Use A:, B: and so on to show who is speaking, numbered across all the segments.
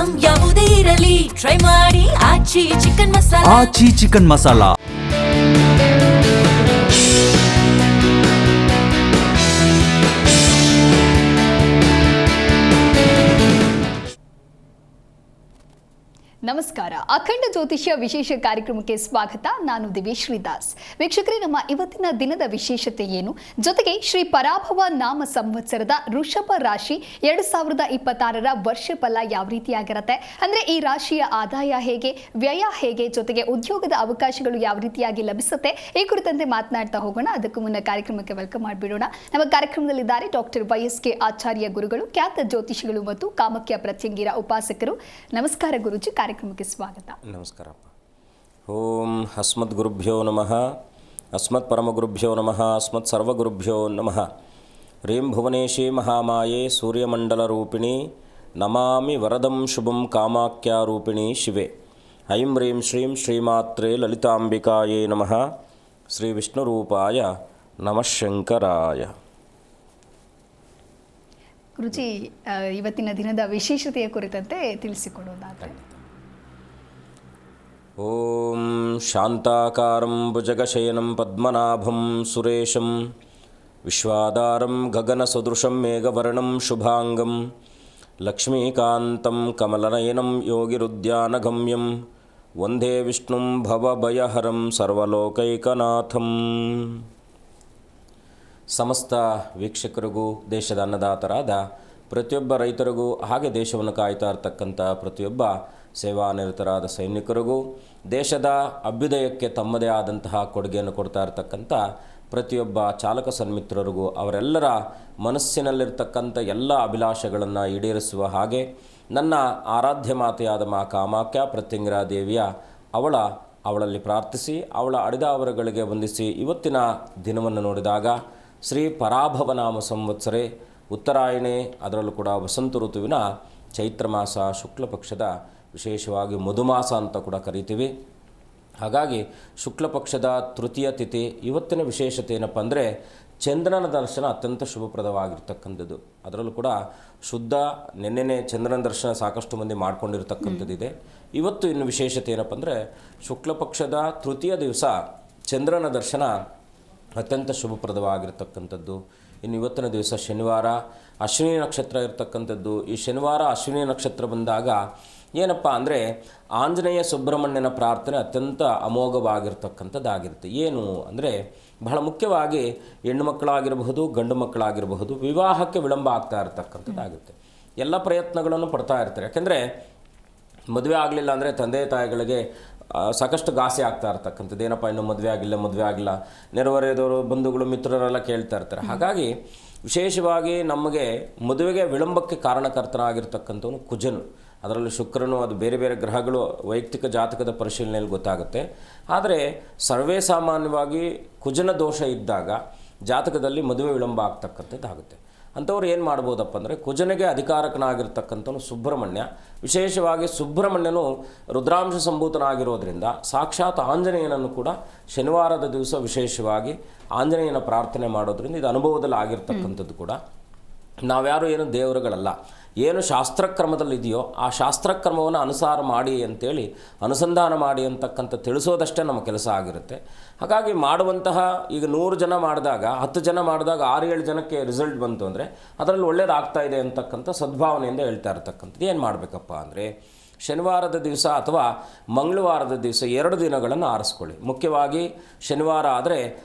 A: Item ಯಾವುದೇ ಇರಲಿ try ಮಾಡಿ ಆಚಿ ಚಿಕನ್ ಮಸಾಲಾ.
B: ಆಚಿ ಚಿಕನ್ ಮಸಾಲಾ.
C: ನಮಸ್ಕಾರ. ಅಖಂಡ ಜ್ಯೋತಿಷ್ಯ ವಿಶೇಷ ಕಾರ್ಯಕ್ರಮಕ್ಕೆ ಸ್ವಾಗತ. ನಾನು ದಿವೇಶ್ರೀ ದಾಸ್. ವೀಕ್ಷಕರೇ, ನಮ್ಮ ಇವತ್ತಿನ ದಿನದ ವಿಶೇಷತೆ ಏನು, ಜೊತೆಗೆ ಶ್ರೀ ಪರಾಭವ ನಾಮ ಸಂವತ್ಸರದ ವೃಷಭ ರಾಶಿ 2026ರ ವರ್ಷ ಫಲ ಯಾವ ರೀತಿಯಾಗಿರುತ್ತೆ, ಅಂದರೆ ಈ ರಾಶಿಯ ಆದಾಯ ಹೇಗೆ, ವ್ಯಯ ಹೇಗೆ, ಜೊತೆಗೆ ಉದ್ಯೋಗದ ಅವಕಾಶಗಳು ಯಾವ ರೀತಿಯಾಗಿ ಲಭಿಸುತ್ತೆ, ಈ ಕುರಿತಂತೆ ಮಾತನಾಡ್ತಾ ಹೋಗೋಣ. ಅದಕ್ಕೂ ಮುನ್ನ ಕಾರ್ಯಕ್ರಮಕ್ಕೆ ವೆಲ್ಕಮ್ ಮಾಡಿಬಿಡೋಣ. ನಮ್ಮ ಕಾರ್ಯಕ್ರಮದಲ್ಲಿದ್ದಾರೆ ಡಾಕ್ಟರ್ YSK ಆಚಾರ್ಯ ಗುರುಗಳು, ಖ್ಯಾತ ಜ್ಯೋತಿಷಿಗಳು ಮತ್ತು ಕಾಮಕ್ಯ ಪ್ರತ್ಯಂಗಿರ ಉಪಾಸಕರು. ನಮಸ್ಕಾರ ಗುರುಜಿ, ಕಾರ್ಯಕ್ರಮಕ್ಕೆ ಸ್ವಾಗತ.
D: ನಮಸ್ಕಾರಪ್ಪ. ಓಂ ಅಸ್ಮದ್ ಗುರುಭ್ಯೋ ನಮಃ, ಅಸ್ಮತ್ ಪರಮಗುರುಭ್ಯೋ ನಮಃ, ಅಸ್ಮತ್ ಸರ್ವಗುರುಭ್ಯೋ ನಮಃ. ಹ್ರೀಂ ಭುವನೇಶಿ ಮಹಾಮಾಯೆ ಸೂರ್ಯಮಂಡಲ ರೂಪಿಣಿ ನಮಾಮಿ ವರದಂ ಶುಭಂ ಕಾಮಾಖ್ಯ ರೂಪಿಣಿ ಶಿವೆ. ಐಂ ಹ್ರೀಂ ಶ್ರೀಂ ಶ್ರೀಮಾತ್ರೇ ಲಲಿತಾಂಬಿಕಾಯೇ ನಮಃ. ಶ್ರೀ ವಿಷ್ಣುರೂಪಾಯ ನಮಃ ಶಂಕರಾಯ.
C: ಗುರುಜಿ, ಇವತ್ತಿನ ದಿನದ ವಿಶೇಷತೆಯ ಕುರಿತಂತೆ ತಿಳಿಸಿಕೊಡೋದಾದರೆ.
D: ಓಂ ಶಾಂತಾಕಾರಂ ಭುಜಗಶಯನಂ ಪದ್ಮನಾಭಂ ಸುರೇಶಂ ವಿಶ್ವಾಧಾರಂ ಗಗನಸದೃಶಂ ಮೇಘವರ್ಣಂ ಶುಭಾಂಗಂ ಲಕ್ಷ್ಮೀಕಾಂತಂ ಕಮಲನಯನಂ ಯೋಗಿರುದ್ಯಾನಗಮ್ಯಂ ವಂದೇ ವಿಷ್ಣುಂ ಭವಭಯಹರಂ ಸರ್ವಲೋಕೈಕನಾಥಂ. ಸಮಸ್ತ ವೀಕ್ಷಕರಿಗೂ, ದೇಶದ ಅನ್ನದಾತರಾದ ಪ್ರತಿಯೊಬ್ಬ ರೈತರಿಗೂ, ಹಾಗೆ ದೇಶವನ್ನು ಕಾಯ್ತಾ ಇರ್ತಕ್ಕಂಥ ಪ್ರತಿಯೊಬ್ಬ ಸೇವಾನಿರತರಾದ ಸೈನಿಕರಿಗೂ, ದೇಶದ ಅಭ್ಯುದಯಕ್ಕೆ ತಮ್ಮದೇ ಆದಂತಹ ಕೊಡುಗೆಯನ್ನು ಕೊಡ್ತಾ ಇರತಕ್ಕಂಥ ಪ್ರತಿಯೊಬ್ಬ ಚಾಲಕ ಸನ್ಮಿತ್ರರಿಗೂ, ಅವರೆಲ್ಲರ ಮನಸ್ಸಿನಲ್ಲಿರ್ತಕ್ಕಂಥ ಎಲ್ಲ ಅಭಿಲಾಷೆಗಳನ್ನು ಈಡೇರಿಸುವ ಹಾಗೆ ನನ್ನ ಆರಾಧ್ಯ ಮಾತೆಯಾದ ಮಾ ಕಾಮಾಖ್ಯ ಪ್ರತ್ಯಂಗಿರಾ ದೇವಿಯ ಅವಳಲ್ಲಿ ಪ್ರಾರ್ಥಿಸಿ ಅವಳ ಅಡಿದಾವರಗಳಿಗೆ ವಂದಿಸಿ ಇವತ್ತಿನ ದಿನವನ್ನು ನೋಡಿದಾಗ ಶ್ರೀ ಪರಾಭವ ನಾಮ ಸಂವತ್ಸರೆ ಉತ್ತರಾಯಣೆ, ಅದರಲ್ಲೂ ಕೂಡ ವಸಂತ ಋತುವಿನ ಚೈತ್ರ ಮಾಸ ಶುಕ್ಲ ಪಕ್ಷದ ವಿಶೇಷವಾಗಿ ಮಧುಮಾಸ ಅಂತ ಕೂಡ ಕರಿತೀವಿ. ಹಾಗಾಗಿ ಶುಕ್ಲ ಪಕ್ಷದ ತೃತೀಯ ತಿಥಿ. ಇವತ್ತಿನ ವಿಶೇಷತೆ ಏನಪ್ಪ ಅಂದರೆ ಚಂದ್ರನ ದರ್ಶನ ಅತ್ಯಂತ ಶುಭಪ್ರದವಾಗಿರ್ತಕ್ಕಂಥದ್ದು. ಅದರಲ್ಲೂ ಕೂಡ ಶುದ್ಧ ನೆನ್ನೆನೇ ಚಂದ್ರನ ದರ್ಶನ ಸಾಕಷ್ಟು ಮಂದಿ ಮಾಡ್ಕೊಂಡಿರ್ತಕ್ಕಂಥದ್ದಿದೆ. ಇವತ್ತು ಇನ್ನು ವಿಶೇಷತೆ ಏನಪ್ಪ ಅಂದರೆ ಶುಕ್ಲ ಪಕ್ಷದ ತೃತೀಯ ದಿವಸ ಚಂದ್ರನ ದರ್ಶನ ಅತ್ಯಂತ ಶುಭಪ್ರದವಾಗಿರ್ತಕ್ಕಂಥದ್ದು. ಇನ್ನು ಇವತ್ತಿನ ದಿವಸ ಶನಿವಾರ, ಅಶ್ವಿನಿ ನಕ್ಷತ್ರ ಇರ್ತಕ್ಕಂಥದ್ದು. ಈ ಶನಿವಾರ ಅಶ್ವಿನಿ ನಕ್ಷತ್ರ ಬಂದಾಗ ಏನಪ್ಪ ಅಂದರೆ ಆಂಜನೇಯ ಸುಬ್ರಹ್ಮಣ್ಯನ ಪ್ರಾರ್ಥನೆ ಅತ್ಯಂತ ಅಮೋಘವಾಗಿರ್ತಕ್ಕಂಥದ್ದಾಗಿರುತ್ತೆ. ಏನು ಅಂದರೆ ಬಹಳ ಮುಖ್ಯವಾಗಿ ಹೆಣ್ಣು ಮಕ್ಕಳಾಗಿರಬಹುದು, ಗಂಡು ಮಕ್ಕಳಾಗಿರಬಹುದು, ವಿವಾಹಕ್ಕೆ ವಿಳಂಬ ಆಗ್ತಾ ಇರತಕ್ಕಂಥದ್ದಾಗುತ್ತೆ. ಎಲ್ಲ ಪ್ರಯತ್ನಗಳನ್ನು ಪಡ್ತಾ ಇರ್ತಾರೆ. ಯಾಕೆಂದರೆ ಮದುವೆ ಆಗಲಿಲ್ಲ ಅಂದರೆ ತಂದೆ ತಾಯಿಗಳಿಗೆ ಸಾಕಷ್ಟು ಗಾಸಿ ಆಗ್ತಾ ಇರ್ತಕ್ಕಂಥದ್ದು. ಏನಪ್ಪ ಇನ್ನೂ ಮದುವೆ ಆಗಿಲ್ಲ, ನೆರೆಹೊರೆಯದವರು ಬಂಧುಗಳು ಮಿತ್ರರೆಲ್ಲ ಕೇಳ್ತಾ ಇರ್ತಾರೆ. ಹಾಗಾಗಿ ವಿಶೇಷವಾಗಿ ನಮಗೆ ಮದುವೆಗೆ ವಿಳಂಬಕ್ಕೆ ಕಾರಣಕರ್ತನಾಗಿರ್ತಕ್ಕಂಥವನು ಕುಜನು. ಅದರಲ್ಲಿ ಶುಕ್ರನು, ಅದು ಬೇರೆ ಬೇರೆ ಗ್ರಹಗಳು ವೈಯಕ್ತಿಕ ಜಾತಕದ ಪರಿಶೀಲನೆಯಲ್ಲಿ ಗೊತ್ತಾಗುತ್ತೆ. ಆದರೆ ಸರ್ವೇ ಸಾಮಾನ್ಯವಾಗಿ ಕುಜನ ದೋಷ ಇದ್ದಾಗ ಜಾತಕದಲ್ಲಿ ಮದುವೆ ವಿಳಂಬ ಆಗ್ತಕ್ಕಂಥದ್ದಾಗುತ್ತೆ. ಅಂಥವ್ರು ಏನು ಮಾಡ್ಬೋದಪ್ಪ ಅಂದರೆ ಕುಜನಿಗೆ ಅಧಿಕಾರಕನಾಗಿರ್ತಕ್ಕಂಥವನು ಸುಬ್ರಹ್ಮಣ್ಯ. ವಿಶೇಷವಾಗಿ ಸುಬ್ರಹ್ಮಣ್ಯನು ರುದ್ರಾಂಶ ಸಂಭೂತನಾಗಿರೋದ್ರಿಂದ ಸಾಕ್ಷಾತ್ ಆಂಜನೇಯನನ್ನು ಕೂಡ ಶನಿವಾರದ ದಿವಸ ವಿಶೇಷವಾಗಿ ಆಂಜನೇಯನ ಪ್ರಾರ್ಥನೆ ಮಾಡೋದ್ರಿಂದ ಇದು ಅನುಭವದಲ್ಲಿ ಆಗಿರ್ತಕ್ಕಂಥದ್ದು ಕೂಡ. ನಾವ್ಯಾರು ಏನು ದೇವರುಗಳಲ್ಲ, ಏನು ಶಾಸ್ತ್ರಕ್ರಮದಲ್ಲಿದೆಯೋ ಆ ಶಾಸ್ತ್ರಕ್ರಮವನ್ನು ಅನುಸಾರ ಮಾಡಿ ಅಂತೇಳಿ ಅನುಸಂಧಾನ ಮಾಡಿ ಅಂತಕ್ಕಂಥ ತಿಳಿಸೋದಷ್ಟೇ ನಮ್ಮ ಕೆಲಸ ಆಗಿರುತ್ತೆ. ಹಾಗಾಗಿ ಮಾಡುವಂತಹ ಈಗ 100 ಜನ ಮಾಡಿದಾಗ 10 ಜನ ಮಾಡಿದಾಗ 6-7 ಜನಕ್ಕೆ ರಿಸಲ್ಟ್ ಬಂತು ಅಂದರೆ ಅದರಲ್ಲಿ ಒಳ್ಳೇದಾಗ್ತಾ ಇದೆ ಅಂತಕ್ಕಂಥ ಸದ್ಭಾವನೆಯಿಂದ ಹೇಳ್ತಾ ಇರ್ತಕ್ಕಂಥದ್ದು. ಏನು ಮಾಡಬೇಕಪ್ಪ ಅಂದರೆ ಶನಿವಾರದ ದಿವಸ ಅಥವಾ ಮಂಗಳವಾರದ ದಿವಸ 2 ದಿನಗಳನ್ನು ಆರಿಸ್ಕೊಳ್ಳಿ. ಮುಖ್ಯವಾಗಿ ಶನಿವಾರ ಆದರೆ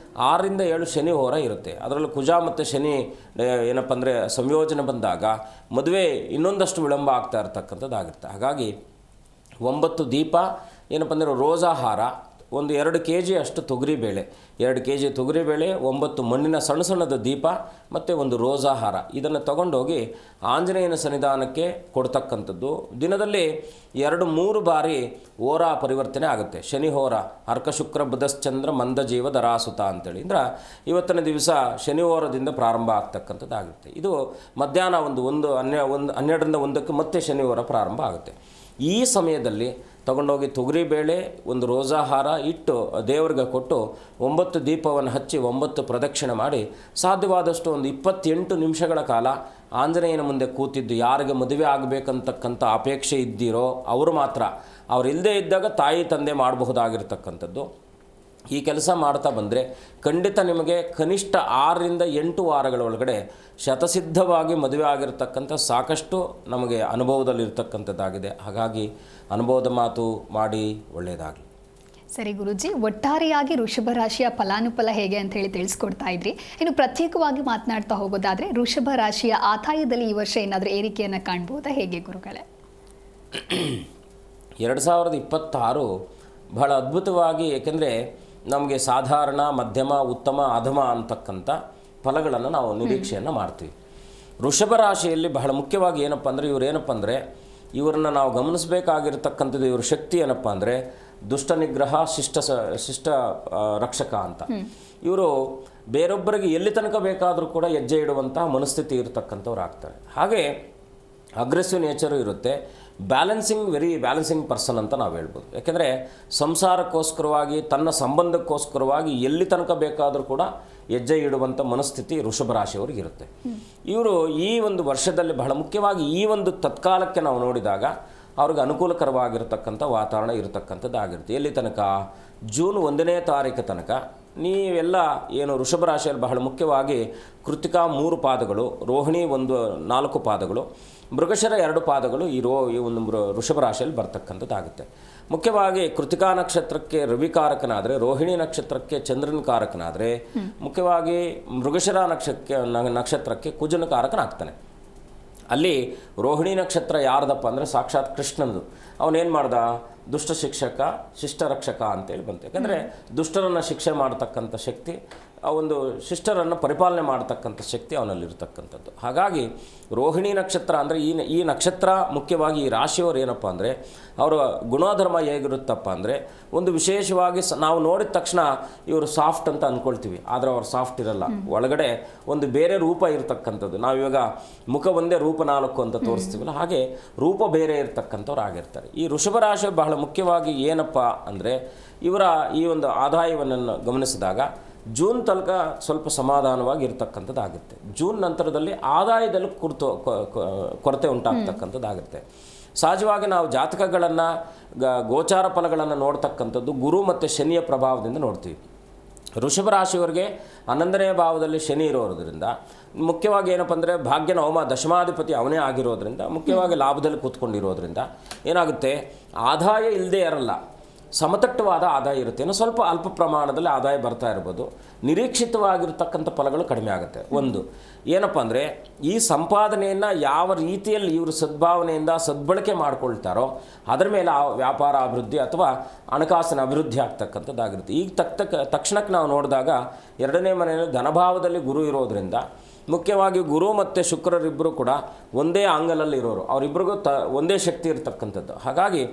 D: 6ರಿಂದ 7 ಶನಿ ಹೋರ ಇರುತ್ತೆ. ಅದರಲ್ಲೂ ಕುಜ ಮತ್ತು ಶನಿ ಏನಪ್ಪ ಅಂದರೆ ಸಂಯೋಜನೆ ಬಂದಾಗ ಮದುವೆ ಇನ್ನೊಂದಷ್ಟು ವಿಳಂಬ ಆಗ್ತಾ ಇರ್ತಕ್ಕಂಥದ್ದಾಗಿರುತ್ತೆ. ಹಾಗಾಗಿ 9 ದೀಪ ಏನಪ್ಪ ಅಂದರೆ ರೋಜಾಹಾರ, ಒಂದು 2 kg ಅಷ್ಟು ತೊಗರಿಬೇಳೆ, 2 kg ತೊಗರಿಬೇಳೆ, 9 ಮಣ್ಣಿನ ಸಣ್ಣ ಸಣ್ಣದ ದೀಪ ಮತ್ತು ಒಂದು ರೋಜಾಹಾರ, ಇದನ್ನು ತಗೊಂಡೋಗಿ ಆಂಜನೇಯನ ಸನ್ನಿಧಾನಕ್ಕೆ ಕೊಡ್ತಕ್ಕಂಥದ್ದು. ದಿನದಲ್ಲಿ 2-3 ಬಾರಿ ಹೋರ ಪರಿವರ್ತನೆ ಆಗುತ್ತೆ. ಶನಿ ಹೋರ ಅರ್ಕ ಶುಕ್ರ ಬುಧಶ್ಚಂದ್ರ ಮಂದ ಜೀವ ದರಾಸುತ ಅಂತೇಳಿ ಅಂದ್ರೆ ಇವತ್ತಿನ ದಿವಸ ಶನಿ ಹೋರದಿಂದ ಪ್ರಾರಂಭ ಆಗ್ತಕ್ಕಂಥದ್ದಾಗುತ್ತೆ. ಇದು ಮಧ್ಯಾಹ್ನ 12ರಿಂದ 1ಕ್ಕೆ ಮತ್ತೆ ಶನಿ ಹೋರ ಪ್ರಾರಂಭ ಆಗುತ್ತೆ. ಈ ಸಮಯದಲ್ಲಿ ತಗೊಂಡೋಗಿ ತೊಗರಿಬೇಳೆ, ಒಂದು ರೋಜಾಹಾರ ಇಟ್ಟು ದೇವರಿಗೆ ಕೊಟ್ಟು 9 ದೀಪವನ್ನು ಹಚ್ಚಿ 9 ಪ್ರದಕ್ಷಿಣೆ ಮಾಡಿ ಸಾಧ್ಯವಾದಷ್ಟು ಒಂದು 28 ನಿಮಿಷಗಳ ಕಾಲ ಆಂಜನೇಯನ ಮುಂದೆ ಕೂತಿದ್ದು ಯಾರಿಗೆ ಮದುವೆ ಆಗಬೇಕಂತಕ್ಕಂಥ ಅಪೇಕ್ಷೆ ಇದ್ದೀರೋ ಅವರು ಮಾತ್ರ, ಅವರಿಲ್ಲದೆ ಇದ್ದಾಗ ತಾಯಿ ತಂದೆ ಮಾಡಬಹುದಾಗಿರ್ತಕ್ಕಂಥದ್ದು. ಈ ಕೆಲಸ ಮಾಡ್ತಾ ಬಂದರೆ ಖಂಡಿತ ನಿಮಗೆ ಕನಿಷ್ಠ 6ರಿಂದ 8 ವಾರಗಳ ಒಳಗಡೆ ಶತಸಿದ್ಧವಾಗಿ ಮದುವೆ ಆಗಿರ್ತಕ್ಕಂಥ ಸಾಕಷ್ಟು ನಮಗೆ ಅನುಭವದಲ್ಲಿರ್ತಕ್ಕಂಥದ್ದಾಗಿದೆ. ಹಾಗಾಗಿ ಅನುಭವದ ಮಾತು ಮಾಡಿ ಒಳ್ಳೆಯದಾಗಲಿ.
C: ಸರಿ ಗುರುಜಿ, ಒಟ್ಟಾರೆಯಾಗಿ ವೃಷಭ ರಾಶಿಯ ಫಲಾನುಫಲ ಹೇಗೆ ಅಂತ ಹೇಳಿ ತಿಳಿಸ್ಕೊಡ್ತಾ ಇದ್ರಿ. ಇನ್ನು ಪ್ರತ್ಯೇಕವಾಗಿ ಮಾತನಾಡ್ತಾ ಹೋಗೋದಾದ್ರೆ ವೃಷಭ ರಾಶಿಯ ಆದಾಯದಲ್ಲಿ ಈ ವರ್ಷ ಏನಾದರೂ ಏರಿಕೆಯನ್ನು ಕಾಣಬಹುದಾ, ಹೇಗೆ ಗುರುಗಳೇ?
D: 2026 ಬಹಳ ಅದ್ಭುತವಾಗಿ, ಏಕೆಂದರೆ ನಮಗೆ ಸಾಧಾರಣ, ಮಧ್ಯಮ, ಉತ್ತಮ, ಅಧಮ ಅಂತಕ್ಕಂಥ ಫಲಗಳನ್ನು ನಾವು ನಿರೀಕ್ಷೆಯನ್ನು ಮಾಡ್ತೀವಿ. ವೃಷಭ ರಾಶಿಯಲ್ಲಿ ಬಹಳ ಮುಖ್ಯವಾಗಿ ಏನಪ್ಪ ಅಂದರೆ ಇವರನ್ನ ನಾವು ಗಮನಿಸಬೇಕಾಗಿರ್ತಕ್ಕಂಥದ್ದು, ಇವ್ರ ಶಕ್ತಿ ಏನಪ್ಪ ಅಂದರೆ ದುಷ್ಟ ನಿಗ್ರಹ, ಶಿಷ್ಟ ರಕ್ಷಕ ಅಂತ. ಇವರು ಬೇರೊಬ್ಬರಿಗೆ ಎಲ್ಲಿ ತನಕ ಬೇಕಾದರೂ ಕೂಡ ಹೆಜ್ಜೆ ಇಡುವಂತಹ ಮನಸ್ಥಿತಿ ಇರತಕ್ಕಂಥವ್ರು ಆಗ್ತಾರೆ. ಹಾಗೆ ಅಗ್ರೆಸಿವ್ ನೇಚರು ಇರುತ್ತೆ. ವೆರಿ ಬ್ಯಾಲೆನ್ಸಿಂಗ್ ಪರ್ಸನ್ ಅಂತ ನಾವು ಹೇಳ್ಬೋದು. ಯಾಕೆಂದರೆ ಸಂಸಾರಕ್ಕೋಸ್ಕರವಾಗಿ, ತನ್ನ ಸಂಬಂಧಕ್ಕೋಸ್ಕರವಾಗಿ ಎಲ್ಲಿ ತನಕ ಬೇಕಾದರೂ ಕೂಡ ಹೆಜ್ಜೆ ಇಡುವಂಥ ಮನಸ್ಥಿತಿ ವೃಷಭ ರಾಶಿಯವರಿಗೆ ಇರುತ್ತೆ. ಇವರು ಈ ಒಂದು ವರ್ಷದಲ್ಲಿ ಬಹಳ ಮುಖ್ಯವಾಗಿ ಈ ಒಂದು ತತ್ಕಾಲಕ್ಕೆ ನಾವು ನೋಡಿದಾಗ ಅವ್ರಿಗೆ ಅನುಕೂಲಕರವಾಗಿರ್ತಕ್ಕಂಥ ವಾತಾವರಣ ಇರತಕ್ಕಂಥದ್ದಾಗಿರುತ್ತೆ. ಎಲ್ಲಿ ತನಕ? ಜೂನ್ 1ನೇ ತಾರೀಕು ತನಕ ನೀವೆಲ್ಲ ಏನು ವೃಷಭ ರಾಶಿಯಲ್ಲಿ ಬಹಳ ಮುಖ್ಯವಾಗಿ ಕೃತಿಕಾ 3 ಪಾದಗಳು, ರೋಹಿಣಿ 4 ಪಾದಗಳು, ಮೃಗಶಿರ 2 ಪಾದಗಳು ಈ ಒಂದು ವೃಷಭ ರಾಶಿಯಲ್ಲಿ ಬರ್ತಕ್ಕಂಥದ್ದಾಗುತ್ತೆ. ಮುಖ್ಯವಾಗಿ ಕೃತಿಕಾ ನಕ್ಷತ್ರಕ್ಕೆ ರವಿಕಾರಕನಾದರೆ, ರೋಹಿಣಿ ನಕ್ಷತ್ರಕ್ಕೆ ಚಂದ್ರನ ಕಾರಕನಾದರೆ, ಮುಖ್ಯವಾಗಿ ಮೃಗಶಿರ ನಕ್ಷತ್ರಕ್ಕೆ ಕುಜನ ಕಾರಕನಾಗ್ತಾನೆ. ಅಲ್ಲಿ ರೋಹಿಣಿ ನಕ್ಷತ್ರ ಯಾರ್ದಪ್ಪ ಅಂದರೆ ಸಾಕ್ಷಾತ್ ಕೃಷ್ಣನದು. ಅವನೇನು ಮಾಡ್ದ? ದುಷ್ಟ ಶಿಕ್ಷಕ, ಶಿಷ್ಟ ರಕ್ಷಕ ಅಂತೇಳಿ ಬಂತು. ಯಾಕಂದರೆ ದುಷ್ಟರನ್ನು ಶಿಕ್ಷೆ ಮಾಡ್ತಕ್ಕಂಥ ಶಕ್ತಿ, ಆ ಒಂದು ಶಿಷ್ಟರನ್ನು ಪರಿಪಾಲನೆ ಮಾಡ್ತಕ್ಕಂಥ ಶಕ್ತಿ ಅವನಲ್ಲಿರ್ತಕ್ಕಂಥದ್ದು. ಹಾಗಾಗಿ ರೋಹಿಣಿ ನಕ್ಷತ್ರ ಅಂದರೆ ಈ ನಕ್ಷತ್ರ ಮುಖ್ಯವಾಗಿ ಈ ರಾಶಿಯವರು ಏನಪ್ಪ ಅಂದರೆ ಅವರ ಗುಣಧರ್ಮ ಹೇಗಿರುತ್ತಪ್ಪ ಅಂದರೆ ಒಂದು ವಿಶೇಷವಾಗಿ ನಾವು ನೋಡಿದ ತಕ್ಷಣ ಇವರು ಸಾಫ್ಟ್ ಅಂತ ಅಂದ್ಕೊಳ್ತೀವಿ, ಆದರೆ ಅವ್ರು ಸಾಫ್ಟ್ ಇರಲ್ಲ. ಒಳಗಡೆ ಒಂದು ಬೇರೆ ರೂಪ ಇರತಕ್ಕಂಥದ್ದು. ನಾವಿವಾಗ ಮುಖ ಒಂದೇ ರೂಪ 4 ಅಂತ ತೋರಿಸ್ತೀವಲ್ಲ, ಹಾಗೆ ರೂಪ ಬೇರೆ ಇರತಕ್ಕಂಥವ್ರು ಆಗಿರ್ತಾರೆ. ಈ ವೃಷಭ ರಾಶಿ ಬಹಳ ಮುಖ್ಯವಾಗಿ ಏನಪ್ಪ ಅಂದರೆ ಇವರ ಈ ಒಂದು ಆದಾಯವನ್ನು ಗಮನಿಸಿದಾಗ ಜೂನ್ ತನಕ ಸ್ವಲ್ಪ ಸಮಾಧಾನವಾಗಿ ಇರತಕ್ಕಂಥದ್ದಾಗುತ್ತೆ. ಜೂನ್ ನಂತರದಲ್ಲಿ ಆದಾಯದಲ್ಲಿ ಕೊರತೆ ಉಂಟಾಗ್ತಕ್ಕಂಥದ್ದಾಗುತ್ತೆ. ಸಹಜವಾಗಿ ನಾವು ಜಾತಕಗಳನ್ನು, ಗೋಚಾರ ಫಲಗಳನ್ನು ನೋಡ್ತಕ್ಕಂಥದ್ದು ಗುರು ಮತ್ತು ಶನಿಯ ಪ್ರಭಾವದಿಂದ ನೋಡ್ತೀವಿ. ವೃಷಭ ರಾಶಿಯವರಿಗೆ 11ನೇ ಭಾವದಲ್ಲಿ ಶನಿ ಇರೋದ್ರಿಂದ ಮುಖ್ಯವಾಗಿ ಏನಪ್ಪ ಅಂದರೆ ಭಾಗ್ಯ ನವಮ ದಶಮಾಧಿಪತಿ ಅವನೇ ಆಗಿರೋದ್ರಿಂದ ಮುಖ್ಯವಾಗಿ ಲಾಭದಲ್ಲಿ ಕೂತ್ಕೊಂಡಿರೋದ್ರಿಂದ ಏನಾಗುತ್ತೆ, ಆದಾಯ ಇಲ್ಲದೆ ಇರಲ್ಲ, ಸಮತಟ್ಟವಾದ ಆದಾಯ ಇರುತ್ತೆ. ಏನೋ ಸ್ವಲ್ಪ ಅಲ್ಪ ಪ್ರಮಾಣದಲ್ಲಿ ಆದಾಯ ಬರ್ತಾ ಇರ್ಬೋದು. ನಿರೀಕ್ಷಿತವಾಗಿರ್ತಕ್ಕಂಥ ಫಲಗಳು ಕಡಿಮೆ ಆಗುತ್ತೆ. ಒಂದು ಏನಪ್ಪ ಅಂದರೆ ಈ ಸಂಪಾದನೆಯನ್ನು ಯಾವ ರೀತಿಯಲ್ಲಿ ಇವರು ಸದ್ಭಾವನೆಯಿಂದ ಸದ್ಬಳಕೆ ಮಾಡ್ಕೊಳ್ತಾರೋ ಅದರ ಮೇಲೆ ಆ ವ್ಯಾಪಾರ ಅಭಿವೃದ್ಧಿ ಅಥವಾ ಹಣಕಾಸಿನ ಅಭಿವೃದ್ಧಿ ಆಗ್ತಕ್ಕಂಥದ್ದಾಗಿರುತ್ತೆ. ಈಗ ತಕ್ಷಣಕ್ಕೆ ನಾವು ನೋಡಿದಾಗ 2ನೇ ಮನೆಯಲ್ಲಿ ಧನಭಾವದಲ್ಲಿ ಗುರು ಇರೋದರಿಂದ ಮುಖ್ಯವಾಗಿ ಗುರು ಮತ್ತು ಶುಕ್ರರಿಬ್ಬರು ಕೂಡ ಒಂದೇ ಆಂಗಲಲ್ಲಿ ಇರೋರು, ಅವರಿಬ್ಬರಿಗೂ ಒಂದೇ ಶಕ್ತಿ ಇರತಕ್ಕಂಥದ್ದು. ಹಾಗಾಗಿ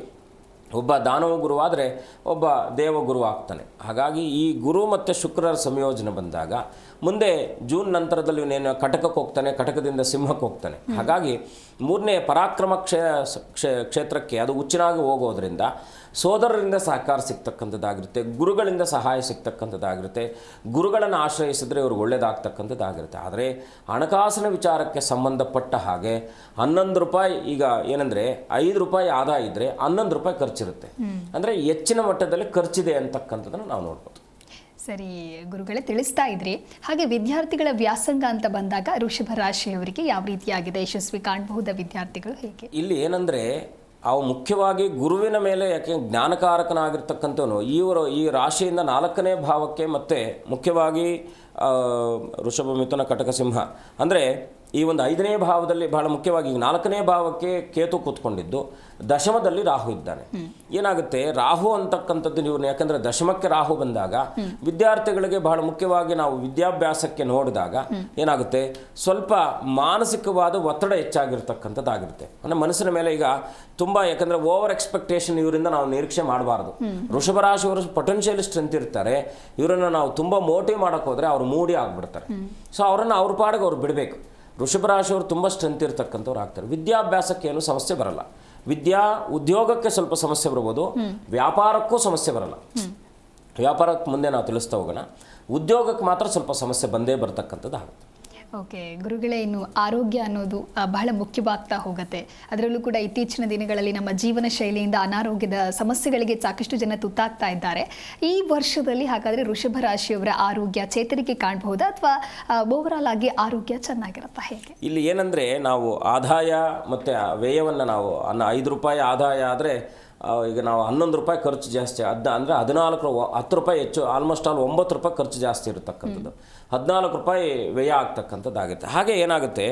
D: ಒಬ್ಬ ದಾನವ ಗುರುವಾದರೆ ಒಬ್ಬ ದೇವಗುರು ಆಗ್ತಾನೆ. ಹಾಗಾಗಿ ಈ ಗುರು ಮತ್ತು ಶುಕ್ರರ ಸಂಯೋಜನೆ ಬಂದಾಗ ಮುಂದೆ ಜೂನ್ ನಂತರದಲ್ಲಿ ಇವನೇನು ಕಟಕಕ್ಕೆ ಹೋಗ್ತಾನೆ, ಕಟಕದಿಂದ ಸಿಂಹಕ್ಕೆ ಹೋಗ್ತಾನೆ. ಹಾಗಾಗಿ 3ನೇ ಪರಾಕ್ರಮ ಕ್ಷೇತ್ರಕ್ಕೆ ಅದು ಉಚ್ಚನಾಗಿ ಹೋಗೋದ್ರಿಂದ ಸೋದರರಿಂದ ಸಹಕಾರ ಸಿಗ್ತಕ್ಕಂಥದ್ದಾಗಿರುತ್ತೆ, ಗುರುಗಳಿಂದ ಸಹಾಯ ಸಿಗ್ತಕ್ಕಂಥದ್ದಾಗಿರುತ್ತೆ. ಗುರುಗಳನ್ನು ಆಶ್ರಯಿಸಿದ್ರೆ ಇವ್ರಿಗೆ ಒಳ್ಳೆಯದಾಗ್ತಕ್ಕಂಥದ್ದಾಗಿರುತ್ತೆ. ಆದರೆ ಹಣಕಾಸಿನ ವಿಚಾರಕ್ಕೆ ಸಂಬಂಧಪಟ್ಟ ಹಾಗೆ 11 ರೂಪಾಯಿ, ಈಗ ಏನಂದರೆ 5 ರೂಪಾಯಿ ಆದಾಯ ಇದ್ದರೆ 11 ರೂಪಾಯಿ ಖರ್ಚಿರುತ್ತೆ. ಅಂದರೆ ಹೆಚ್ಚಿನ ಮಟ್ಟದಲ್ಲಿ ಖರ್ಚಿದೆ ಅಂತಕ್ಕಂಥದ್ದನ್ನು ನಾವು ನೋಡ್ಬೋದು.
C: ಸರಿ ಗುರುಗಳೇ, ತಿಳಿಸ್ತಾ ಇದ್ರಿ. ಹಾಗೆ ವಿದ್ಯಾರ್ಥಿಗಳ ವ್ಯಾಸಂಗ ಅಂತ ಬಂದಾಗ ವೃಷಭ ರಾಶಿಯವರಿಗೆ ಯಾವ ರೀತಿಯಾಗಿದೆ, ಯಶಸ್ವಿ ಕಾಣಬಹುದ ವಿದ್ಯಾರ್ಥಿಗಳು ಹೇಗೆ?
D: ಇಲ್ಲಿ ಏನಂದರೆ ಅವು ಮುಖ್ಯವಾಗಿ ಗುರುವಿನ ಮೇಲೆ, ಯಾಕೆ ಜ್ಞಾನಕಾರಕನಾಗಿರ್ತಕ್ಕಂಥವನು ಈ ರಾಶಿಯಿಂದ 4ನೇ ಭಾವಕ್ಕೆ ಮತ್ತು ಮುಖ್ಯವಾಗಿ ವೃಷಭ, ಮಿಥುನ, ಕಟಕ, ಸಿಂಹ ಅಂದರೆ ಈ ಒಂದು 5ನೇ ಭಾವದಲ್ಲಿ ಬಹಳ ಮುಖ್ಯವಾಗಿ 4ನೇ ಭಾವಕ್ಕೆ ಕೇತು ಕೂತ್ಕೊಂಡಿದ್ದು ದಶಮದಲ್ಲಿ ರಾಹು ಇದ್ದಾನೆ. ಏನಾಗುತ್ತೆ, ರಾಹು ಅಂತಕ್ಕಂಥದ್ದು ನೀವು ಯಾಕಂದರೆ ದಶಮಕ್ಕೆ ರಾಹು ಬಂದಾಗ ವಿದ್ಯಾರ್ಥಿಗಳಿಗೆ ಬಹಳ ಮುಖ್ಯವಾಗಿ ನಾವು ವಿದ್ಯಾಭ್ಯಾಸಕ್ಕೆ ನೋಡಿದಾಗ ಏನಾಗುತ್ತೆ, ಸ್ವಲ್ಪ ಮಾನಸಿಕವಾದ ಒತ್ತಡ ಹೆಚ್ಚಾಗಿರ್ತಕ್ಕಂಥದ್ದಾಗಿರುತ್ತೆ. ಅಂದರೆ ಮನಸ್ಸಿನ ಮೇಲೆ ಈಗ ತುಂಬ, ಯಾಕಂದರೆ ಓವರ್ ಎಕ್ಸ್ಪೆಕ್ಟೇಷನ್ ಇವರಿಂದ ನಾವು ನಿರೀಕ್ಷೆ ಮಾಡಬಾರ್ದು. ವೃಷಭ ರಾಶಿಯವರು ಪೊಟೆನ್ಷಿಯಲ್ ಸ್ಟ್ರೆಂತ್ ಇರ್ತಾರೆ, ಇವರನ್ನು ನಾವು ತುಂಬ ಮೋಟಿವ್ ಮಾಡೋಕ್ಕೆ ಹೋದರೆ ಅವರು ಮೂಡಿ ಆಗಿಬಿಡ್ತಾರೆ. ಸೊ ಅವರನ್ನು ಅವ್ರ ಪಾಡಿಗೆ ಅವ್ರು ಬಿಡಬೇಕು. ವೃಷಭ ರಾಶಿಯವರು ತುಂಬ ಸ್ಟ್ರೆಂತ್ ಇರ್ತಕ್ಕಂಥವ್ರು ಆಗ್ತಾರೆ. ವಿದ್ಯಾಭ್ಯಾಸಕ್ಕೆ ಏನು ಸಮಸ್ಯೆ ಬರಲ್ಲ, ಉದ್ಯೋಗಕ್ಕೆ ಸ್ವಲ್ಪ ಸಮಸ್ಯೆ ಬರ್ಬೋದು, ವ್ಯಾಪಾರಕ್ಕೂ ಸಮಸ್ಯೆ ಬರಲ್ಲ. ವ್ಯಾಪಾರಕ್ಕೆ ಮುಂದೆ ನಾವು ತಿಳಿಸ್ತಾ ಹೋಗೋಣ, ಉದ್ಯೋಗಕ್ಕೆ ಮಾತ್ರ ಸ್ವಲ್ಪ ಸಮಸ್ಯೆ ಬಂದೇ ಬರ್ತಕ್ಕಂಥದ್ದು ಆಗುತ್ತೆ.
C: ಓಕೆ ಗುರುಗಳೇ, ಇನ್ನು ಆರೋಗ್ಯ ಅನ್ನೋದು ಬಹಳ ಮುಖ್ಯವಾಗ್ತಾ ಹೋಗುತ್ತೆ. ಅದರಲ್ಲೂ ಕೂಡ ಇತ್ತೀಚಿನ ದಿನಗಳಲ್ಲಿ ನಮ್ಮ ಜೀವನ ಶೈಲಿಯಿಂದ ಅನಾರೋಗ್ಯದ ಸಮಸ್ಯೆಗಳಿಗೆ ಸಾಕಷ್ಟು ಜನ ತುತ್ತಾಗ್ತಾ ಇದ್ದಾರೆ. ಈ ವರ್ಷದಲ್ಲಿ ಹಾಗಾದರೆ ವೃಷಭ ರಾಶಿಯವರ ಆರೋಗ್ಯ ಚೇತರಿಕೆ ಕಾಣಬಹುದಾ ಅಥವಾ ಓವರಾಲ್ ಆಗಿ ಆರೋಗ್ಯ ಚೆನ್ನಾಗಿರುತ್ತಾ, ಹೇಗೆ?
D: ಇಲ್ಲಿ ಏನಂದರೆ, ನಾವು ಆದಾಯ ಮತ್ತು ವ್ಯಯವನ್ನು ನಾವು 5 ರೂಪಾಯಿ ಆದಾಯ ಆದರೆ ಈಗ ನಾವು 11 ರೂಪಾಯಿ ಖರ್ಚು ಜಾಸ್ತಿ, ಅಂದರೆ 10 ರೂಪಾಯಿ ಹೆಚ್ಚು, ಆಲ್ಮೋಸ್ಟ್ ಆಲ್ 9 ರೂಪಾಯಿ ಖರ್ಚು ಜಾಸ್ತಿ ಇರತಕ್ಕಂಥದ್ದು, 14 ರೂಪಾಯಿ ವ್ಯಯ ಆಗ್ತಕ್ಕಂಥದ್ದಾಗುತ್ತೆ. ಹಾಗೆ ಏನಾಗುತ್ತೆ,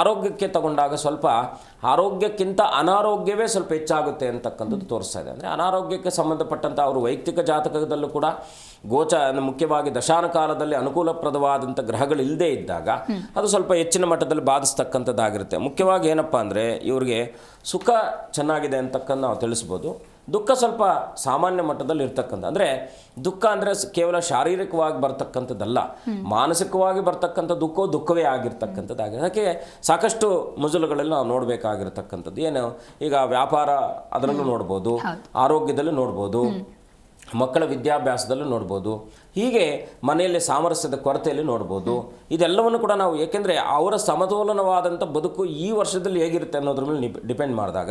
D: ಆರೋಗ್ಯಕ್ಕೆ ತಗೊಂಡಾಗ ಸ್ವಲ್ಪ ಆರೋಗ್ಯಕ್ಕಿಂತ ಅನಾರೋಗ್ಯವೇ ಸ್ವಲ್ಪ ಹೆಚ್ಚಾಗುತ್ತೆ ಅಂತಕ್ಕಂಥದ್ದು ತೋರಿಸ್ತಾ ಇದೆ. ಅಂದರೆ ಅನಾರೋಗ್ಯಕ್ಕೆ ಸಂಬಂಧಪಟ್ಟಂಥ ಅವರು ವೈಯಕ್ತಿಕ ಜಾತಕದಲ್ಲೂ ಕೂಡ ಮುಖ್ಯವಾಗಿ ದಶಾನ ಕಾಲದಲ್ಲಿ ಅನುಕೂಲಪ್ರದವಾದಂಥ ಗ್ರಹಗಳು ಇಲ್ಲದೇ ಇದ್ದಾಗ ಅದು ಸ್ವಲ್ಪ ಹೆಚ್ಚಿನ ಮಟ್ಟದಲ್ಲಿ ಬಾಧಿಸ್ತಕ್ಕಂಥದ್ದಾಗಿರುತ್ತೆ. ಮುಖ್ಯವಾಗಿ ಏನಪ್ಪ ಅಂದರೆ, ಇವ್ರಿಗೆ ಸುಖ ಚೆನ್ನಾಗಿದೆ ಅಂತಕ್ಕಂಥ ನಾವು ತಿಳಿಸ್ಬೋದು, ದುಃಖ ಸ್ವಲ್ಪ ಸಾಮಾನ್ಯ ಮಟ್ಟದಲ್ಲಿ ಇರ್ತಕ್ಕಂಥ. ಅಂದರೆ ದುಃಖ ಅಂದರೆ ಕೇವಲ ಶಾರೀರಿಕವಾಗಿ ಬರ್ತಕ್ಕಂಥದ್ದಲ್ಲ, ಮಾನಸಿಕವಾಗಿ ಬರ್ತಕ್ಕಂಥ ದುಃಖವೇ ಆಗಿರ್ತಕ್ಕಂಥದ್ದಾಗಿದೆ. ಅದಕ್ಕೆ ಸಾಕಷ್ಟು ಮುಜುಲುಗಳಲ್ಲಿ ನಾವು ನೋಡಬೇಕಾಗಿರ್ತಕ್ಕಂಥದ್ದು. ಏನು, ಈಗ ವ್ಯಾಪಾರ ಅದರಲ್ಲೂ ನೋಡ್ಬೋದು, ಆರೋಗ್ಯದಲ್ಲೂ ನೋಡ್ಬೋದು, ಮಕ್ಕಳ ವಿದ್ಯಾಭ್ಯಾಸದಲ್ಲೂ ನೋಡ್ಬೋದು, ಹೀಗೆ ಮನೆಯಲ್ಲಿ ಸಾಮರಸ್ಯದ ಕೊರತೆಯಲ್ಲಿ ನೋಡ್ಬೋದು. ಇದೆಲ್ಲವನ್ನು ಕೂಡ ನಾವು, ಏಕೆಂದರೆ ಅವರ ಸಮತೋಲನವಾದಂಥ ಬದುಕು ಈ ವರ್ಷದಲ್ಲಿ ಹೇಗಿರುತ್ತೆ ಅನ್ನೋದ್ರ ಮೇಲೆ ಡಿಪೆಂಡ್ ಮಾಡಿದಾಗ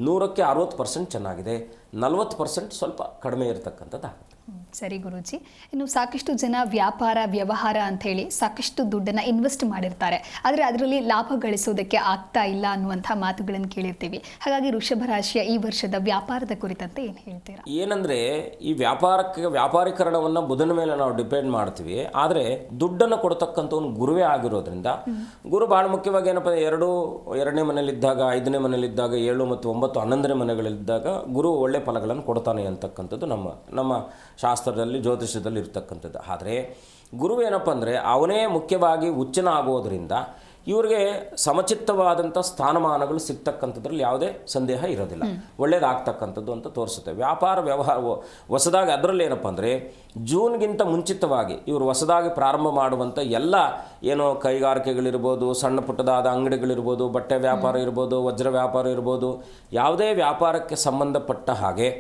D: 100ಕ್ಕೆ 60% ಚೆನ್ನಾಗಿದೆ, 40% ಸ್ವಲ್ಪ ಕಡಿಮೆ ಇರತಕ್ಕಂಥದ್ದಾಗುತ್ತೆ.
C: ಸರಿ ಗುರೂಜಿ, ಇನ್ನು ಸಾಕಷ್ಟು ಜನ ವ್ಯಾಪಾರ ವ್ಯವಹಾರ ಅಂಥೇಳಿ ಸಾಕಷ್ಟು ದುಡ್ಡನ್ನು ಇನ್ವೆಸ್ಟ್ ಮಾಡಿರ್ತಾರೆ, ಆದರೆ ಅದರಲ್ಲಿ ಲಾಭ ಗಳಿಸೋದಕ್ಕೆ ಆಗ್ತಾ ಇಲ್ಲ ಅನ್ನುವಂಥ ಮಾತುಗಳನ್ನು ಕೇಳಿರ್ತೀವಿ. ಹಾಗಾಗಿ ವೃಷಭ ರಾಶಿಯ ಈ ವರ್ಷದ ವ್ಯಾಪಾರದ ಕುರಿತಂತೆ ಏನು ಹೇಳ್ತೀರಾ?
D: ಏನಂದರೆ, ಈ ವ್ಯಾಪಾರೀಕರಣವನ್ನು ಬುಧನ ಮೇಲೆ ನಾವು ಡಿಪೆಂಡ್ ಮಾಡ್ತೀವಿ, ಆದರೆ ದುಡ್ಡನ್ನು ಕೊಡ್ತಕ್ಕಂಥವ್ನು ಗುರುವೇ ಆಗಿರೋದ್ರಿಂದ ಗುರು ಭಾಳ ಮುಖ್ಯವಾಗಿ ಏನಪ್ಪ, 2ನೇ ಮನೇಲಿದ್ದಾಗ, 5ನೇ ಮನೇಲಿದ್ದಾಗ, 7 ಮತ್ತು 9, 11ನೇ ಮನೆಗಳಿದ್ದಾಗ ಗುರು ಒಳ್ಳೆ ಫಲಗಳನ್ನು ಕೊಡ್ತಾನೆ ಅಂತಕ್ಕಂಥದ್ದು ನಮ್ಮ ಶಾಸ್ತ್ರದಲ್ಲಿ, ಜ್ಯೋತಿಷ್ಯದಲ್ಲಿ ಇರ್ತಕ್ಕಂಥದ್ದು. ಆದರೆ ಗುರು ಏನಪ್ಪ ಅಂದರೆ, ಅವನೇ ಮುಖ್ಯವಾಗಿ ಉಚ್ಚನ ಆಗೋದ್ರಿಂದ ಇವ್ರಿಗೆ ಸಮಚಿತ್ತವಾದಂಥ ಸ್ಥಾನಮಾನಗಳು ಸಿಗ್ತಕ್ಕಂಥದ್ರಲ್ಲಿ ಯಾವುದೇ ಸಂದೇಹ ಇರೋದಿಲ್ಲ, ಒಳ್ಳೇದಾಗ್ತಕ್ಕಂಥದ್ದು ಅಂತ ತೋರಿಸುತ್ತೆ. ವ್ಯಾಪಾರ ವ್ಯವಹಾರ ಹೊಸದಾಗಿ ಅದರಲ್ಲಿ ಏನಪ್ಪ ಅಂದರೆ, ಜೂನ್ಗಿಂತ ಮುಂಚಿತವಾಗಿ ಇವರು ಹೊಸದಾಗಿ ಪ್ರಾರಂಭ ಮಾಡುವಂಥ ಎಲ್ಲ ಏನೋ ಕೈಗಾರಿಕೆಗಳಿರ್ಬೋದು, ಸಣ್ಣ ಪುಟ್ಟದಾದ ಅಂಗಡಿಗಳಿರ್ಬೋದು, ಬಟ್ಟೆ ವ್ಯಾಪಾರ ಇರ್ಬೋದು, ವಜ್ರ ವ್ಯಾಪಾರ ಇರ್ಬೋದು, ಯಾವುದೇ ವ್ಯಾಪಾರಕ್ಕೆ ಸಂಬಂಧಪಟ್ಟ ಹಾಗೆ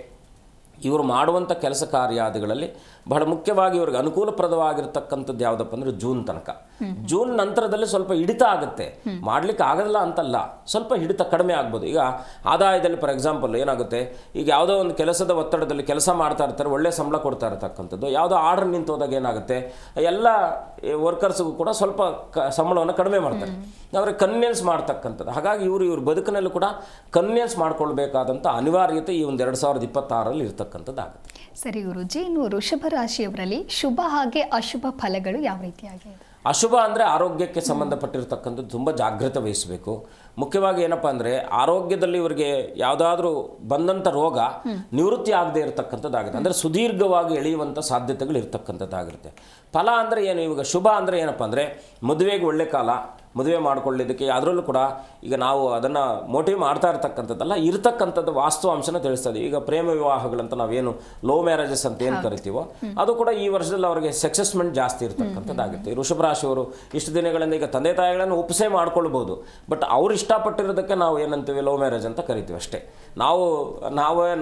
D: ಇವರು ಮಾಡುವಂಥ ಕೆಲಸ ಕಾರ್ಯಾದಿಗಳಲ್ಲಿ ಬಹಳ ಮುಖ್ಯವಾಗಿ ಇವ್ರಿಗೆ ಅನುಕೂಲಪ್ರದವಾಗಿರ್ತಕ್ಕಂಥದ್ದು ಯಾವುದಪ್ಪ ಅಂದರೆ ಜೂನ್ ತನಕ. ಜೂನ್ ನಂತರದಲ್ಲಿ ಸ್ವಲ್ಪ ಹಿಡಿತ ಆಗುತ್ತೆ, ಮಾಡ್ಲಿಕ್ಕೆ ಆಗಲ್ಲ ಅಂತಲ್ಲ, ಸ್ವಲ್ಪ ಹಿಡಿತ ಕಡಿಮೆ ಆಗ್ಬೋದು. ಈಗ ಆದಾಯದಲ್ಲಿ ಫಾರ್ ಎಕ್ಸಾಂಪಲ್ ಏನಾಗುತ್ತೆ, ಈಗ ಯಾವುದೋ ಒಂದು ಕೆಲಸದ ಒತ್ತಡದಲ್ಲಿ ಕೆಲಸ ಮಾಡ್ತಾ ಇರ್ತಾರೆ, ಒಳ್ಳೆ ಸಂಬಳ ಕೊಡ್ತಾ ಇರತಕ್ಕಂಥದ್ದು, ಯಾವುದೋ ಆರ್ಡರ್ ನಿಂತೋದಾಗ ಏನಾಗುತ್ತೆ, ಎಲ್ಲ ವರ್ಕರ್ಸ್ಗೂ ಕೂಡ ಸ್ವಲ್ಪ ಸಂಬಳವನ್ನು ಕಡಿಮೆ ಮಾಡ್ತಾರೆ, ಅವ್ರಿಗೆ ಕನ್ವಿನ್ಸ್ ಮಾಡ್ತಕ್ಕಂಥದ್ದು. ಹಾಗಾಗಿ ಇವ್ರ ಬದುಕಿನಲ್ಲೂ ಕೂಡ ಕನ್ವಿನ್ಸ್ ಮಾಡ್ಕೊಳ್ಬೇಕಾದಂಥ ಅನಿವಾರ್ಯತೆ ಈ ಒಂದು 2026ರಲ್ಲಿ ಇರ್ತಕ್ಕಂಥದ್ದಾಗುತ್ತೆ.
C: ಸರಿ ಗುರುಜಿ, ಇನ್ನು ವೃಷಭ ರಾಶಿಯವರಲ್ಲಿ ಶುಭ ಹಾಗೆ ಅಶುಭ ಫಲಗಳು ಯಾವ ರೀತಿಯಾಗಿದೆ?
D: ಅಶುಭ ಅಂದರೆ ಆರೋಗ್ಯಕ್ಕೆ ಸಂಬಂಧಪಟ್ಟಿರ್ತಕ್ಕಂಥದ್ದು ತುಂಬ ಜಾಗೃತೆ ವಹಿಸಬೇಕು. ಮುಖ್ಯವಾಗಿ ಏನಪ್ಪ ಅಂದರೆ, ಆರೋಗ್ಯದಲ್ಲಿ ಇವರಿಗೆ ಯಾವುದಾದ್ರೂ ಬಂದಂಥ ರೋಗ ನಿವೃತ್ತಿ ಆಗದೆ ಇರತಕ್ಕಂಥದ್ದಾಗುತ್ತೆ, ಅಂದರೆ ಸುದೀರ್ಘವಾಗಿ ಎಳೆಯುವಂಥ ಸಾಧ್ಯತೆಗಳು ಇರ್ತಕ್ಕಂಥದ್ದಾಗಿರುತ್ತೆ. ಫಲ ಅಂದರೆ ಏನು, ಇವಾಗ ಶುಭ ಅಂದರೆ ಏನಪ್ಪ ಅಂದರೆ, ಮದುವೆಗೆ ಒಳ್ಳೆ ಕಾಲ, ಮದುವೆ ಮಾಡ್ಕೊಳ್ಳೋದಕ್ಕೆ. ಅದರಲ್ಲೂ ಕೂಡ ಈಗ ನಾವು ಅದನ್ನು ಮೋಟಿವ್ ಮಾಡ್ತಾ ಇರ್ತಕ್ಕಂಥದ್ದಲ್ಲ, ಇರತಕ್ಕಂಥದ್ದು ವಾಸ್ತವಾಂಶನ ತಿಳಿಸ್ತದೆ. ಈಗ ಪ್ರೇಮ ವಿವಾಹಗಳಂತ ನಾವೇನು ಲವ್ ಮ್ಯಾರೇಜಸ್ ಅಂತ ಏನು ಕರಿತೀವೋ, ಅದು ಕೂಡ ಈ ವರ್ಷದಲ್ಲಿ ಅವರಿಗೆ ಸಕ್ಸಸ್ಮೆಂಟ್ ಜಾಸ್ತಿ ಇರ್ತಕ್ಕಂಥದ್ದಾಗುತ್ತೆ. ಈ ವೃಷಭ ರಾಶಿಯವರು ಇಷ್ಟು ದಿನಗಳಿಂದ ಈಗ ತಂದೆ ತಾಯಿಗಳನ್ನು ಒಪ್ಪಿಸೇ ಮಾಡ್ಕೊಳ್ಬೋದು, ಬಟ್ ಅವ್ರು ಇಷ್ಟಪಟ್ಟಿರೋದಕ್ಕೆ ನಾವು ಏನಂತೀವಿ, ಲವ್ ಮ್ಯಾರೇಜ್ ಅಂತ ಕರಿತೀವಿ ಅಷ್ಟೇ.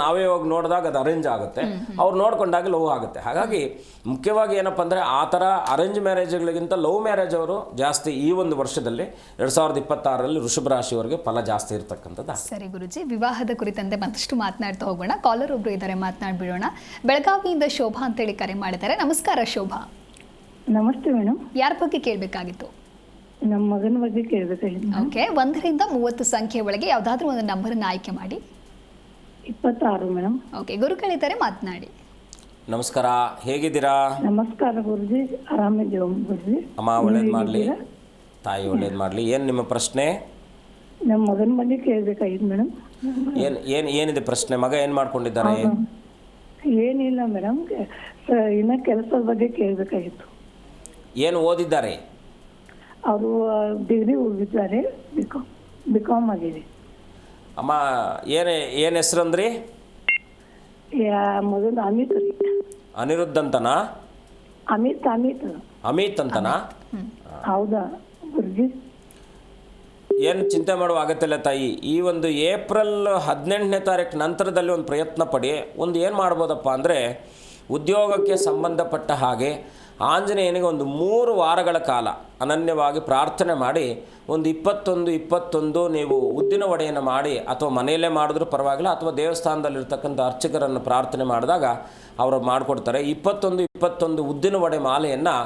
D: ನಾವೇ ಹೋಗಿ ನೋಡಿದಾಗ ಅದು ಅರೇಂಜ್ ಆಗುತ್ತೆ, ಅವ್ರು ನೋಡ್ಕೊಂಡಾಗ ಲವ್ ಆಗುತ್ತೆ. ಹಾಗಾಗಿ ಮುಖ್ಯವಾಗಿ ಏನಪ್ಪ ಅಂದರೆ, ಆ ಥರ ಅರೇಂಜ್ ಮ್ಯಾರೇಜ್ಗಳಿಗಿಂತ ಲವ್ ಮ್ಯಾರೇಜ್ ಅವರು ಜಾಸ್ತಿ ಈ ಒಂದು ವರ್ಷದಲ್ಲಿ 2026ರಲ್ಲಿ ವೃಷಭ ರಾಶಿಯವರಿಗೆ ಫಲ ಜಾಸ್ತಿ ಇರತಕ್ಕಂಥದ್ದು.
C: ಸರಿ ಗುರುಜಿ, ವಿವಾಹದ ಕುರಿತಂತೆ ಮತ್ತಷ್ಟು ಮಾತನಾಡ್ತಾ ಹೋಗೋಣ. ಕಾಲರ್ ಒಬ್ರು ಇದ್ದಾರೆ, ಮಾತನಾಡ್ಬಿಡೋಣ. ಬೆಳಗಾವಿಯಿಂದ ಶೋಭಾ ಅಂತೇಳಿ ಕರೆ ಮಾಡಿದ್ದಾರೆ. ನಮಸ್ಕಾರ ಶೋಭಾ.
B: ನಮಸ್ತೆ ಮೇಡಮ್.
C: ಯಾರ ಬಗ್ಗೆ ಕೇಳಬೇಕಾಗಿತ್ತು?
B: ನಮ್ಮ ಮಗನ ಬಗ್ಗೆ ಕೇಳಬೇಕಾಗಿತ್ತು.
C: ಓಕೆ, 1ರಿಂದ 30 ಸಂಖ್ಯೆ ಒಳಗೆ ಯಾವುದಾದ್ರೂ ಒಂದು ನಂಬರನ್ನು ಆಯ್ಕೆ ಮಾಡಿ.
B: 26 ಮೇಡಮ್.
C: ಓಕೆ, ಗುರುಗಳಿದ್ದಾರೆ, ಮಾತನಾಡಿ.
D: ನಮಸ್ಕಾರ, ಹೇಗಿದ್ದೀರಾ?
B: ನಮಸ್ಕಾರ ಗುರುಜಿ, ಆರಾಮಿದ್ದೀವಿ ಗುರುಜಿ.
D: ಅಮ್ಮ ಒಳ್ಳೇದು ಮಾಡಲಿ, ತಾಯಿ ಒಳ್ಳೇದು ಮಾಡಲಿ. ಏನು ನಿಮ್ಮ ಪ್ರಶ್ನೆ?
B: ನಮ್ಮ ಮಗನ ಬಗ್ಗೆ ಕೇಳಬೇಕಾಗಿತ್ತು ಮೇಡಮ್.
D: ಏನಿದೆ ಪ್ರಶ್ನೆ? ಮಗ ಏನು ಮಾಡ್ಕೊಂಡಿದ್ದಾರೆ?
B: ಏನಿಲ್ಲ ಮೇಡಮ್, ಇನ್ನ ಕೆಲಸದ ಬಗ್ಗೆ ಕೇಳಬೇಕಾಗಿತ್ತು.
D: ಏನು ಓದಿದ್ದಾರೆ?
B: ಅವರು ಡಿಗ್ರಿ ಓದಿದ್ದಾರೆ, ಬಿಕಾಮ್ ಆಗಿದೆ.
D: ಅಮ್ಮ ಏನು ಹೆಸರು ಅಂದ್ರಿ?
B: ಮೊದಲು ಅಮಿತ್.
D: ಅನಿರುದ್ಧ ಅಂತನಾ? ಅಮಿತ್ ಅಂತನಾ?
B: ಹೌದಾ ಗುರುಜಿ?
D: ಏನು ಚಿಂತೆ ಮಾಡುವ ಅಗತ್ಯ ತಾಯಿ. ಈ ಒಂದು ಏಪ್ರಿಲ್ 18ನೇ ತಾರೀಕು ನಂತರದಲ್ಲಿ ಒಂದು ಪ್ರಯತ್ನ ಪಡಿ. ಒಂದು ಏನು ಮಾಡ್ಬೋದಪ್ಪ ಅಂದರೆ, ಉದ್ಯೋಗಕ್ಕೆ ಸಂಬಂಧಪಟ್ಟ ಹಾಗೆ ಆಂಜನೇಯನಿಗೆ ಒಂದು 3 ವಾರಗಳ ಕಾಲ ಅನನ್ಯವಾಗಿ ಪ್ರಾರ್ಥನೆ ಮಾಡಿ ಒಂದು 21 ನೀವು ಉದ್ದಿನ ವಡೆಯನ್ನು ಮಾಡಿ ಅಥವಾ ಮನೆಯಲ್ಲೇ ಮಾಡಿದ್ರೂ ಪರವಾಗಿಲ್ಲ ಅಥವಾ ದೇವಸ್ಥಾನದಲ್ಲಿರ್ತಕ್ಕಂಥ ಅರ್ಚಕರನ್ನು ಪ್ರಾರ್ಥನೆ ಮಾಡಿದಾಗ ಅವರು ಮಾಡಿಕೊಡ್ತಾರೆ. 21 ಉದ್ದಿನ ವಡೆ ಮಾಲೆಯನ್ನು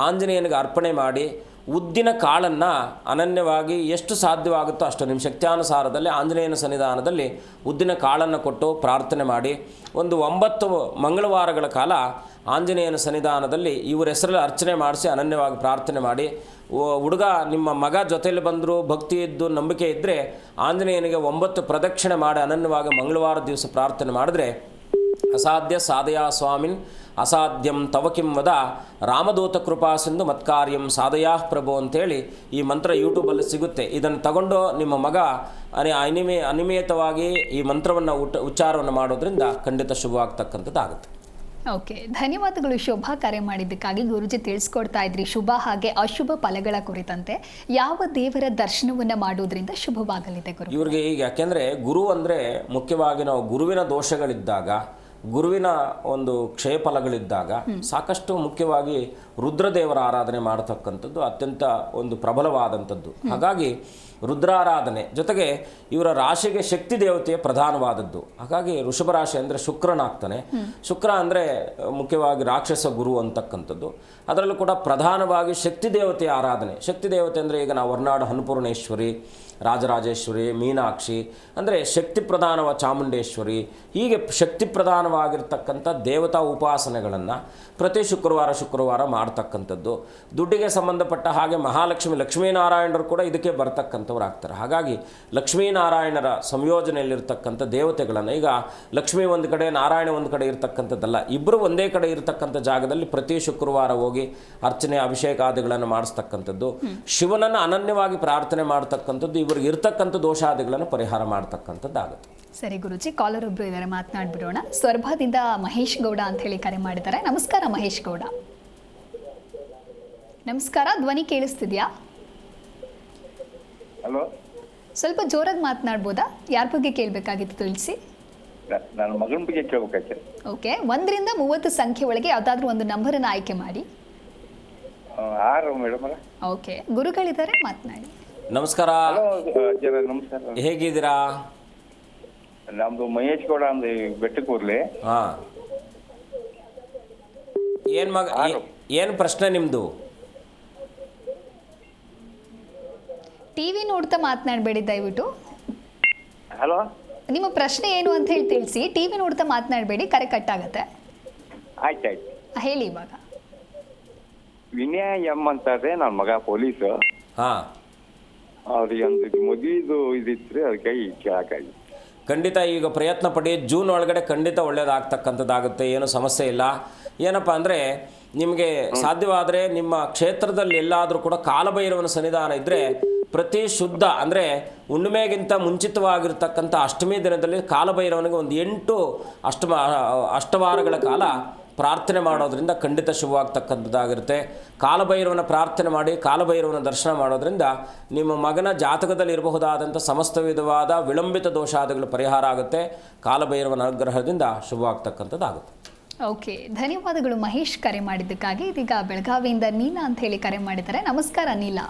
D: ಆಂಜನೇಯನಿಗೆ ಅರ್ಪಣೆ ಮಾಡಿ ಉದ್ದಿನ ಕಾಳನ್ನು ಅನನ್ಯವಾಗಿ ಎಷ್ಟು ಸಾಧ್ಯವಾಗುತ್ತೋ ಅಷ್ಟು ನಿಮ್ಮ ಶಕ್ತ್ಯಾನುಸಾರದಲ್ಲಿ ಆಂಜನೇಯನ ಸನ್ನಿಧಾನದಲ್ಲಿ ಉದ್ದಿನ ಕಾಳನ್ನು ಕೊಟ್ಟು ಪ್ರಾರ್ಥನೆ ಮಾಡಿ ಒಂದು 9 ಮಂಗಳವಾರಗಳ ಕಾಲ ಆಂಜನೇಯನ ಸನ್ನಿಧಾನದಲ್ಲಿ ಇವರ ಹೆಸರಲ್ಲಿ ಅರ್ಚನೆ ಮಾಡಿಸಿ ಅನನ್ಯವಾಗಿ ಪ್ರಾರ್ಥನೆ ಮಾಡಿ ಹುಡುಗ ನಿಮ್ಮ ಮಗ ಜೊತೆಯಲ್ಲಿ ಬಂದರೂ ಭಕ್ತಿ ಇದ್ದು ನಂಬಿಕೆ ಇದ್ದರೆ ಆಂಜನೇಯನಿಗೆ 9 ಪ್ರದಕ್ಷಿಣೆ ಮಾಡಿ ಅನನ್ಯವಾಗಿ ಮಂಗಳವಾರ ದಿವಸ ಪ್ರಾರ್ಥನೆ ಮಾಡಿದ್ರೆ ಅಸಾಧ್ಯ ಸಾಧಯ ಸ್ವಾಮಿನ್ ಅಸಾಧ್ಯಂ ತವ ಕಿಂ ವದ ರಾಮದೂತ ಕೃಪಾ ಸಿಂಧು ಮತ್ಕಾರ್ಯಂ ಸಾಧಯಾ ಪ್ರಭು ಅಂತೇಳಿ ಈ ಮಂತ್ರ ಯೂಟ್ಯೂಬಲ್ಲಿ ಸಿಗುತ್ತೆ. ಇದನ್ನು ತಗೊಂಡು ನಿಮ್ಮ ಮಗ ಅನಿಯಮಿತವಾಗಿ ಈ ಮಂತ್ರವನ್ನು ಉಚ್ಚಾರವನ್ನು ಮಾಡೋದ್ರಿಂದ ಖಂಡಿತ ಶುಭವಾಗ್ತಕ್ಕಂಥದ್ದಾಗುತ್ತೆ.
C: ಓಕೆ, ಧನ್ಯವಾದಗಳು ಶೋಭಾ, ಕರೆ ಮಾಡಿದ್ದಕ್ಕಾಗಿ. ಗುರುಜಿ ತಿಳಿಸ್ಕೊಡ್ತಾ ಇದ್ರಿ ಶುಭ ಹಾಗೆ ಅಶುಭ ಫಲಗಳ ಕುರಿತಂತೆ. ಯಾವ ದೇವರ ದರ್ಶನವನ್ನು ಮಾಡೋದ್ರಿಂದ ಶುಭವಾಗಲಿದೆ ಗುರು?
D: ಇವ್ರಿಗೆ ಈಗ ಯಾಕೆಂದರೆ ಗುರು ಅಂದರೆ ಮುಖ್ಯವಾಗಿ ನಾವು ಗುರುವಿನ ದೋಷಗಳಿದ್ದಾಗ, ಗುರುವಿನ ಒಂದು ಕ್ಷಯಫಲಗಳಿದ್ದಾಗ ಸಾಕಷ್ಟು ಮುಖ್ಯವಾಗಿ ರುದ್ರದೇವರ ಆರಾಧನೆ ಮಾಡತಕ್ಕಂಥದ್ದು ಅತ್ಯಂತ ಒಂದು ಪ್ರಬಲವಾದಂಥದ್ದು. ಹಾಗಾಗಿ ರುದ್ರಾರಾಧನೆ ಜೊತೆಗೆ ಇವರ ರಾಶಿಗೆ ಶಕ್ತಿ ದೇವತೆಯ ಪ್ರಧಾನವಾದದ್ದು. ಹಾಗಾಗಿ ವೃಷಭ ರಾಶಿ ಅಂದರೆ ಶುಕ್ರನಾಗ್ತಾನೆ. ಶುಕ್ರ ಅಂದರೆ ಮುಖ್ಯವಾಗಿ ರಾಕ್ಷಸ ಗುರು ಅಂತಕ್ಕಂಥದ್ದು. ಅದರಲ್ಲೂ ಕೂಡ ಪ್ರಧಾನವಾಗಿ ಶಕ್ತಿ ದೇವತೆಯ ಆರಾಧನೆ. ಶಕ್ತಿ ದೇವತೆ ಅಂದರೆ ಈಗ ನಾವು ಹೊರನಾಡು ಅನ್ನಪೂರ್ಣೇಶ್ವರಿ, ರಾಜರಾಜೇಶ್ವರಿ, ಮೀನಾಕ್ಷಿ ಅಂದರೆ ಶಕ್ತಿ ಪ್ರಧಾನವ ಚಾಮುಂಡೇಶ್ವರಿ, ಹೀಗೆ ಶಕ್ತಿ ಪ್ರಧಾನವಾಗಿರ್ತಕ್ಕಂಥ ದೇವತಾ ಉಪಾಸನೆಗಳನ್ನು ಪ್ರತಿ ಶುಕ್ರವಾರ ಮಾಡ್ತಕ್ಕಂಥದ್ದು. ದುಡ್ಡಿಗೆ ಸಂಬಂಧಪಟ್ಟ ಹಾಗೆ ಮಹಾಲಕ್ಷ್ಮಿ, ಲಕ್ಷ್ಮೀನಾರಾಯಣರು ಕೂಡ ಇದಕ್ಕೆ ಬರ್ತಕ್ಕಂಥವ್ರು ಆಗ್ತಾರೆ. ಹಾಗಾಗಿ ಲಕ್ಷ್ಮೀನಾರಾಯಣರ ಸಂಯೋಜನೆಯಲ್ಲಿರ್ತಕ್ಕಂಥ ದೇವತೆಗಳನ್ನು, ಈಗ ಲಕ್ಷ್ಮೀ ಒಂದು ಕಡೆ ನಾರಾಯಣ ಒಂದು ಕಡೆ ಇರ್ತಕ್ಕಂಥದ್ದಲ್ಲ, ಇಬ್ಬರು ಒಂದೇ ಕಡೆ ಇರತಕ್ಕಂಥ ಜಾಗದಲ್ಲಿ ಪ್ರತಿ ಶುಕ್ರವಾರ ಹೋಗಿ ಅರ್ಚನೆ ಅಭಿಷೇಕಾದಿಗಳನ್ನು ಮಾಡಿಸ್ತಕ್ಕಂಥದ್ದು, ಶಿವನನ್ನು ಅನನ್ಯವಾಗಿ ಪ್ರಾರ್ಥನೆ ಮಾಡ್ತಕ್ಕಂಥದ್ದು, ಇವ್ರಿಗೆ ಇರ್ತಕ್ಕಂಥ ದೋಷಾದಿಗಳನ್ನು ಪರಿಹಾರ ಮಾಡ್ತಕ್ಕಂಥದ್ದಾಗುತ್ತೆ.
C: ಸರಿ ಗುರುಜಿ, ಕಾಲರ್ ಒಬ್ರು ಇದ್ದಾರೆ, ಮಾತನಾಡ್ಬಿಡೋಣ. ಸ್ವರ್ಭದಿಂದ ಮಹೇಶ್ ಗೌಡ ಅಂತ ಹೇಳಿ ಕರೆ ಮಾಡಿದ್ದಾರೆ. ನಮಸ್ಕಾರ ಮಹೇಶ್ ಗೌಡ. ನಮಸ್ಕಾರ, ಧ್ವನಿ ಕೇಳಿಸ್ತಿದ್ಯಾ?
E: ಹಲೋ,
C: ಸ್ವಲ್ಪ ಜೋರಾಗಿ ಮಾತನಾಡ್ಬೋದಾ? ಯಾರ ಬಗ್ಗೆ ಕೇಳಬೇಕಾಗಿತ್ತು ತಿಳಿಸಿ.
E: ನನ್ನ ಮಗನ ಬಗ್ಗೆ ಕೇಳಬೇಕಾಯ್ತು.
C: ಓಕೆ, 1ರಿಂದ 30 ಸಂಖ್ಯೆ ಒಳಗೆ ಯಾವುದಾದ್ರೂ ಒಂದು ನಂಬರನ್ನು ಆಯ್ಕೆ ಮಾಡಿ.
E: 6 ಮೇಡಮ್.
C: ಓಕೆ, ಗುರುಗಳಿದ್ದಾರೆ, ಮಾತನಾಡಿ.
D: ನಮಸ್ಕಾರ.
E: ಹಲೋ ನಮಸ್ಕಾರ.
D: ಹೇಗಿದ್ದೀರಾ?
E: ನಮ್ದು ಮಹೇಶ್ ಗೌಡ ಅಂದ್ರೆ ಬೆಟ್ಟಕೂರ್ಲಿ.
D: ಹಾಂ, ಏನು ಪ್ರಶ್ನೆ ನಿಮ್ಮದು?
C: ಟಿವಿ ನೋಡ್ತಾ ಮಾತನಾಡಬೇಡಿ ದಯವಿಟ್ಟು.
E: ಹಲೋ,
C: ನಿಮ್ಮ ಪ್ರಶ್ನೆ ಏನು ಅಂತ ಹೇಳಿ ತಿಳಿಸಿ. ಟಿವಿ ನೋಡ್ತಾ ಮಾತನಾಡಬೇಡಿ, ಕರೆ ಕಟ್ ಆಗತ್ತೆ.
E: ಆಯ್ತು.
C: ಹೇಳಿ ಇವಾಗ.
E: ವಿನಯ ಎಂ ಅಂತಾರೆ, ನನ್ನ ಮಗ ಪೊಲೀಸು.
D: ಹಾಂ,
E: ಅವ್ರಿಗೆ ಒಂದು ಮದುವೆದು ಇದಿತ್ತು, ಅದಕ್ಕೆ ಕೇಳಕ್ಕಾಗಿ.
D: ಖಂಡಿತ ಈಗ ಪ್ರಯತ್ನ ಪಡಿ, ಜೂನ್ ಒಳಗಡೆ ಖಂಡಿತ ಒಳ್ಳೆಯದಾಗ್ತಕ್ಕಂಥದ್ದಾಗುತ್ತೆ, ಏನೂ ಸಮಸ್ಯೆ ಇಲ್ಲ. ಏನಪ್ಪ ಅಂದರೆ ನಿಮಗೆ ಸಾಧ್ಯವಾದರೆ ನಿಮ್ಮ ಕ್ಷೇತ್ರದಲ್ಲಿ ಎಲ್ಲಾದರೂ ಕೂಡ ಕಾಲಭೈರವನ ಸನ್ನಿಧಾನ ಇದ್ದರೆ ಪ್ರತಿ ಶುದ್ಧ ಅಂದರೆ ಹುಣ್ಣಿಮೆಗಿಂತ ಮುಂಚಿತವಾಗಿರ್ತಕ್ಕಂಥ ಅಷ್ಟಮಿ ದಿನದಲ್ಲಿ ಕಾಲಭೈರವನಿಗೆ ಒಂದು 8 ಅಷ್ಟವಾರಗಳ ಕಾಲ ಪ್ರಾರ್ಥನೆ ಮಾಡೋದ್ರಿಂದ ಖಂಡಿತ ಶುಭವಾಗ್ತಕ್ಕಂಥದ್ದಾಗಿರುತ್ತೆ. ಕಾಲಭೈರವನ ಪ್ರಾರ್ಥನೆ ಮಾಡಿ ಕಾಲಭೈರವನ ದರ್ಶನ ಮಾಡೋದ್ರಿಂದ ನಿಮ್ಮ ಮಗನ ಜಾತಕದಲ್ಲಿ ಇರಬಹುದಾದಂಥ ಸಮಸ್ತ ವಿಧವಾದ ವಿಳಂಬಿತ ದೋಷಾದಿಗಳು ಪರಿಹಾರ ಆಗುತ್ತೆ. ಕಾಲಭೈರವನ ಅನುಗ್ರಹದಿಂದ ಶುಭವಾಗ್ತಕ್ಕಂಥದ್ದಾಗುತ್ತೆ.
C: ಓಕೆ, ಧನ್ಯವಾದಗಳು ಮಹೇಶ್, ಕರೆ ಮಾಡಿದ್ದಕ್ಕಾಗಿ. ಇದೀಗ ಬೆಳಗಾವಿಯಿಂದ ನೀಲಾ ಅಂತ ಹೇಳಿ ಕರೆ ಮಾಡಿದ್ದಾರೆ. ನಮಸ್ಕಾರ ನೀಲಾ.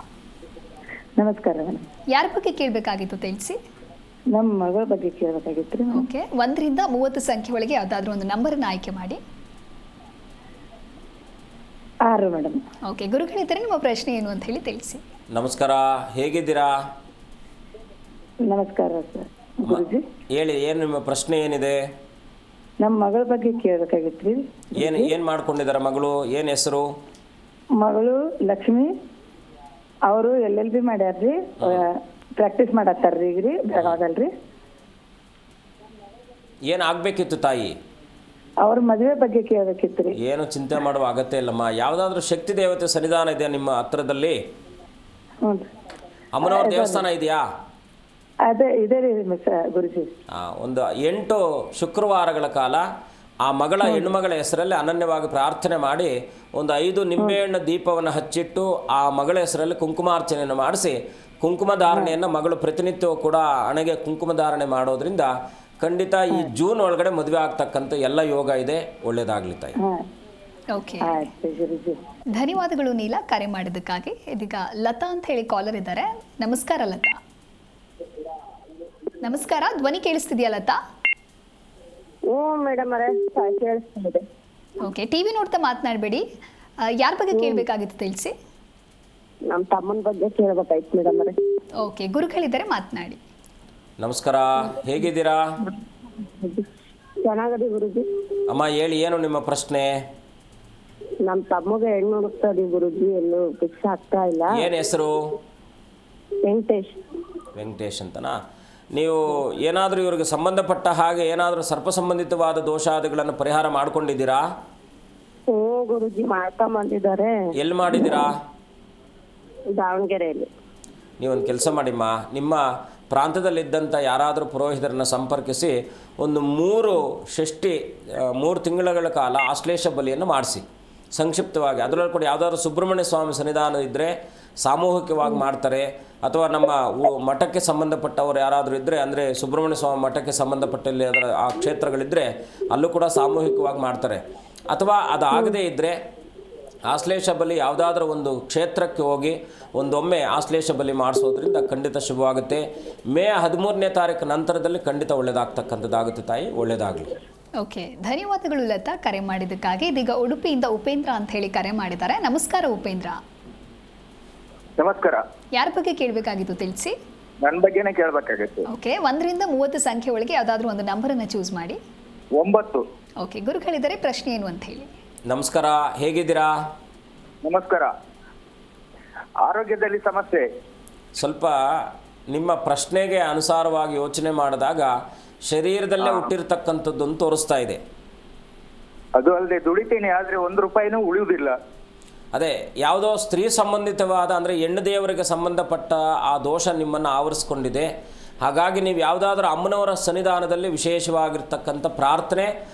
B: ನಮಸ್ಕಾರ ಮೇಡಮ್.
C: ಯಾರ ಬಗ್ಗೆ ಕೇಳಬೇಕಾಗಿತ್ತು ತಿಳಿಸಿ.
B: ನಮ್ಮ ಮಗಳ ಬಗ್ಗೆ ಕೇಳಬೇಕಾಗಿತ್ತು ರೀ.
C: ಓಕೆ, 1ರಿಂದ 30 ಸಂಖ್ಯೆ ಒಳಗೆ ಯಾವುದಾದ್ರೂ ಒಂದು ನಂಬರನ್ನು ಆಯ್ಕೆ ಮಾಡಿ.
B: 6 ಮೇಡಮ್.
C: ಓಕೆ, ಗುರುಗಳಿದ್ದಾರೆ, ನಿಮ್ಮ ಪ್ರಶ್ನೆ ಏನು ಅಂತ ಹೇಳಿ ತಿಳಿಸಿ.
D: ನಮಸ್ಕಾರ, ಹೇಗಿದ್ದೀರಾ?
B: ನಮಸ್ಕಾರ ಸರ್. ಗುರುಜಿ
D: ಹೇಳಿ, ಏನು ನಿಮ್ಮ ಪ್ರಶ್ನೆ ಏನಿದೆ?
B: ನಮ್ಮ ಮಗಳ ಬಗ್ಗೆ ಕೇಳಬೇಕಾಗಿತ್ತು ರೀ.
D: ಏನು ಮಾಡ್ಕೊಂಡಿದ್ದಾರೆ ಮಗಳು? ಏನು ಹೆಸರು?
B: ಮಗಳು ಲಕ್ಷ್ಮಿ. ಅವರು LLB ಮಾಡ್ಯಾರ್ರಿ, ಪ್ರಾಕ್ಟೀಸ್ ಮಾಡತ್ತಾರ್ರಿ ಈಗ ರೀ ಬೆಳಗಾವದಲ್ರಿ.
D: ಏನು ಆಗಬೇಕಿತ್ತು ತಾಯಿ?
B: ಅವ್ರ ಮದುವೆ ಬಗ್ಗೆ ಕೇಳಬೇಕಿತ್ತು ರೀ.
D: ಏನು ಚಿಂತೆ ಮಾಡುವ ಅಗತ್ಯ ಇಲ್ಲಮ್ಮ. ಯಾವುದಾದ್ರೂ ಶಕ್ತಿ ದೇವತೆ ಸನ್ನಿಧಾನ ಇದೆಯಾ ನಿಮ್ಮ ಹತ್ರದಲ್ಲಿ?
B: ಹ್ಞೂ,
D: ಅಮ್ಮನವ್ರ ದೇವಸ್ಥಾನ ಇದೆಯಾ?
B: ಅದೇ ಇದೆ ರೀ ಗುರುಜಿ.
D: ಒಂದು 8 ಶುಕ್ರವಾರಗಳ ಕಾಲ ಆ ಮಗಳ ಹೆಣ್ಣುಮಗಳ ಹೆಸರಲ್ಲಿ ಅನನ್ಯವಾಗಿ ಪ್ರಾರ್ಥನೆ ಮಾಡಿ ಒಂದು 5 ನಿಂಬೆಹಣ್ಣು ದೀಪವನ್ನು ಹಚ್ಚಿಟ್ಟು ಆ ಮಗಳ ಹೆಸರಲ್ಲಿ ಕುಂಕುಮಾರ್ಚನೆಯನ್ನು ಮಾಡಿಸಿ ಕುಂಕುಮ ಧಾರಣೆಯನ್ನು ಮಗಳು ಪ್ರತಿನಿತ್ಯವೂ ಕೂಡ ಹಣೆಗೆ ಕುಂಕುಮ ಧಾರಣೆ ಮಾಡೋದ್ರಿಂದ ಖಂಡಿತ ಈ ಜೂನ್ ಒಳಗಡೆ ಮದುವೆ ಆಗ್ತಕ್ಕಂಥ ಎಲ್ಲ ಯೋಗ ಇದೆ. ಒಳ್ಳೇದಾಗ್ಲಿ ತಾಯಿ.
C: ಓಕೆ,
B: ಆಯ್ತು ಗುರುಜಿ.
C: ಧನ್ಯವಾದಗಳು ನೀಲಾ ಕರೆ ಮಾಡಿದ್ದಕ್ಕಾಗಿ. ಇದೀಗ ಲತಾ ಅಂತ ಹೇಳಿ ಕಾಲರ್ ಇದ್ದಾರೆ. ನಮಸ್ಕಾರ ಲತಾ. ನಮಸ್ಕಾರ, ಧ್ವನಿ ಕೇಳಿಸ್ತಿದ್ಯಾ ಲತಾ?
F: ಹ್ಞೂ ಮೇಡಮ್ ಅವರೇ ಕೇಳಿಸ್ತಿದೆ.
C: ಓಕೆ, ಟಿವಿ ನೋಡ್ತಾ ಮಾತನಾಡಬೇಡಿ. ಯಾರ ಬಗ್ಗೆ ಕೇಳಬೇಕಾಗಿತ್ತು ತಿಳಿಸಿ.
F: ನಮ್ಮ ತಮ್ಮನ ಬಗ್ಗೆ ಕೇಳ್ಬೇಕಾಯ್ತು ಮೇಡಮ್ ಅವರೇ.
C: ಓಕೆ, ಗುರುಗಳಿದ್ದಾರೆ, ಮಾತನಾಡಿ.
D: ನಮಸ್ಕಾರ, ಹೇಗಿದ್ದೀರಾ
F: ಚೆನ್ನಾಗದಿ ಗುರುಜಿ.
D: ಅಮ್ಮ? ಹೇಳಿ, ಏನು ನಿಮ್ಮ ಪ್ರಶ್ನೆ?
F: ನಮ್ಮ ತಮ್ಮಗೆ ಹೆಣ್ಣು ಹುಡುಕ್ತಾ ಇದೀವಿ ಗುರುಜಿ, ಎಲ್ಲೂ ಫಿಕ್ಸ್ ಆಗ್ತಾ ಇಲ್ಲ.
D: ಏನು ಹೆಸರು?
F: ವೆಂಕಟೇಶ್.
D: ವೆಂಕಟೇಶ್ ಅಂತನಾ? ನೀವು ಏನಾದರೂ ಇವ್ರಿಗೆ ಸಂಬಂಧಪಟ್ಟ ಹಾಗೆ ಏನಾದರೂ ಸರ್ಪ ಸಂಬಂಧಿತವಾದ ದೋಷಾದಿಗಳನ್ನು ಪರಿಹಾರ ಮಾಡ್ಕೊಂಡಿದ್ದೀರಾ?
F: ಹ್ಞೂ ಗುರುಜಿ, ಮಾಡ್ಕೊಂಬಂದಿದ್ದಾರೆ
D: ಎಲ್ಲಿ ಮಾಡಿದ್ದೀರಾ?
F: ದಾವಣಗೆರೆಯಲ್ಲಿ.
D: ನೀವೊಂದು ಕೆಲಸ ಮಾಡಿಮ್ಮ, ನಿಮ್ಮ ಪ್ರಾಂತದಲ್ಲಿದ್ದಂಥ ಯಾರಾದರೂ ಪುರೋಹಿತರನ್ನು ಸಂಪರ್ಕಿಸಿ ಒಂದು 3 ತಿಂಗಳ ಕಾಲ ಆಶ್ಲೇಷ ಬಲಿಯನ್ನು ಮಾಡಿಸಿ ಸಂಕ್ಷಿಪ್ತವಾಗಿ. ಅದರಲ್ಲಿ ಕೂಡ ಯಾವುದಾದ್ರು ಸುಬ್ರಹ್ಮಣ್ಯ ಸ್ವಾಮಿ ಸನ್ನಿಧಾನ ಇದ್ದರೆ ಸಾಮೂಹಿಕವಾಗಿ ಮಾಡ್ತಾರೆ, ಅಥವಾ ನಮ್ಮ ಮಠಕ್ಕೆ ಸಂಬಂಧಪಟ್ಟವರು ಯಾರಾದರೂ ಇದ್ದರೆ, ಅಂದರೆ ಸುಬ್ರಹ್ಮಣ್ಯ ಸ್ವಾಮಿ ಮಠಕ್ಕೆ ಸಂಬಂಧಪಟ್ಟಲ್ಲಿ ಅದರ ಆ ಕ್ಷೇತ್ರಗಳಿದ್ದರೆ ಅಲ್ಲೂ ಕೂಡ ಸಾಮೂಹಿಕವಾಗಿ ಮಾಡ್ತಾರೆ. ಅಥವಾ ಅದಾಗದೇ ಇದ್ದರೆ ಆಶ್ಲೇಷ ಬಲಿ ಯಾವುದಾದ್ರೂ ಒಂದು ಕ್ಷೇತ್ರಕ್ಕೆ ಹೋಗಿ ಒಂದೊಮ್ಮೆ ಆಶ್ಲೇಷ ಬಲಿ ಮಾಡಿಸೋದ್ರಿಂದ ಖಂಡಿತ ಶುಭವಾಗುತ್ತೆ. ಮೇ 13ನೇ ತಾರೀಕು ನಂತರದಲ್ಲಿ ಖಂಡಿತ ಒಳ್ಳೆಯದಾಗ್ತಕ್ಕಂಥದ್ದಾಗುತ್ತೆ. ತಾಯಿ, ಒಳ್ಳೆಯದಾಗಲಿ.
C: ಓಕೆ, ಧನ್ಯವಾದಗಳು ಲತಾ ಕರೆ ಮಾಡಿದ್ದಕ್ಕಾಗಿ. ಇದೀಗ ಉಡುಪಿಯಿಂದ ಉಪೇಂದ್ರ ಅಂತ ಹೇಳಿ ಕರೆ ಮಾಡಿದ್ದಾರೆ. ನಮಸ್ಕಾರ ಉಪೇಂದ್ರ.
E: ನಮಸ್ಕಾರ.
C: ಯಾರ ಬಗ್ಗೆ ಕೇಳಬೇಕಾಗಿತ್ತು ತಿಳಿಸಿ.
E: ನನ್ನ ಬಗ್ಗೆನೇ ಕೇಳಬೇಕಾಗಿತ್ತು.
C: ಓಕೆ, 1 ರಿಂದ 30 ಸಂಖ್ಯೆ ಒಳಗೆ ಯಾವುದಾದ್ರೂ ಒಂದು ನಂಬರನ್ನು ಚೂಸ್ ಮಾಡಿ.
E: 9.
C: ಓಕೆ, ಗುರುಗಳಿದ್ದಾರೆ, ಪ್ರಶ್ನೆ ಏನು ಅಂತ ಹೇಳಿ.
D: ನಮಸ್ಕಾರ, ಹೇಗಿದ್ದೀರಾ?
E: ನಮಸ್ಕಾರ. ಆರೋಗ್ಯದಲ್ಲಿ ಸಮಸ್ಯೆ.
D: ಸ್ವಲ್ಪ ನಿಮ್ಮ ಪ್ರಶ್ನೆಗೆ ಅನುಸಾರವಾಗಿ ಯೋಚನೆ ಮಾಡಿದಾಗ ಶರೀರದಲ್ಲೇ ಹುಟ್ಟಿರ್ತಕ್ಕಂಥದ್ದನ್ನು ತೋರಿಸ್ತಾ ಇದೆ.
E: ಅದು ಅಲ್ಲದೆ ದುಡಿತೀನಿ, ಆದರೆ 1 ರೂಪಾಯಿನೂ ಉಳಿಯುವುದಿಲ್ಲ.
D: ಅದೇ ಯಾವುದೋ ಸ್ತ್ರೀ ಸಂಬಂಧಿತವಾದ, ಅಂದರೆ ಹೆಣ್ಣು ದೇವರಿಗೆ ಸಂಬಂಧಪಟ್ಟ ಆ ದೋಷ ನಿಮ್ಮನ್ನು ಆವರಿಸ್ಕೊಂಡಿದೆ. ಹಾಗಾಗಿ ನೀವು ಯಾವುದಾದ್ರೂ ಅಮ್ಮನವರ ಸನ್ನಿಧಾನದಲ್ಲಿ ವಿಶೇಷವಾಗಿರ್ತಕ್ಕಂಥ ಪ್ರಾರ್ಥನೆ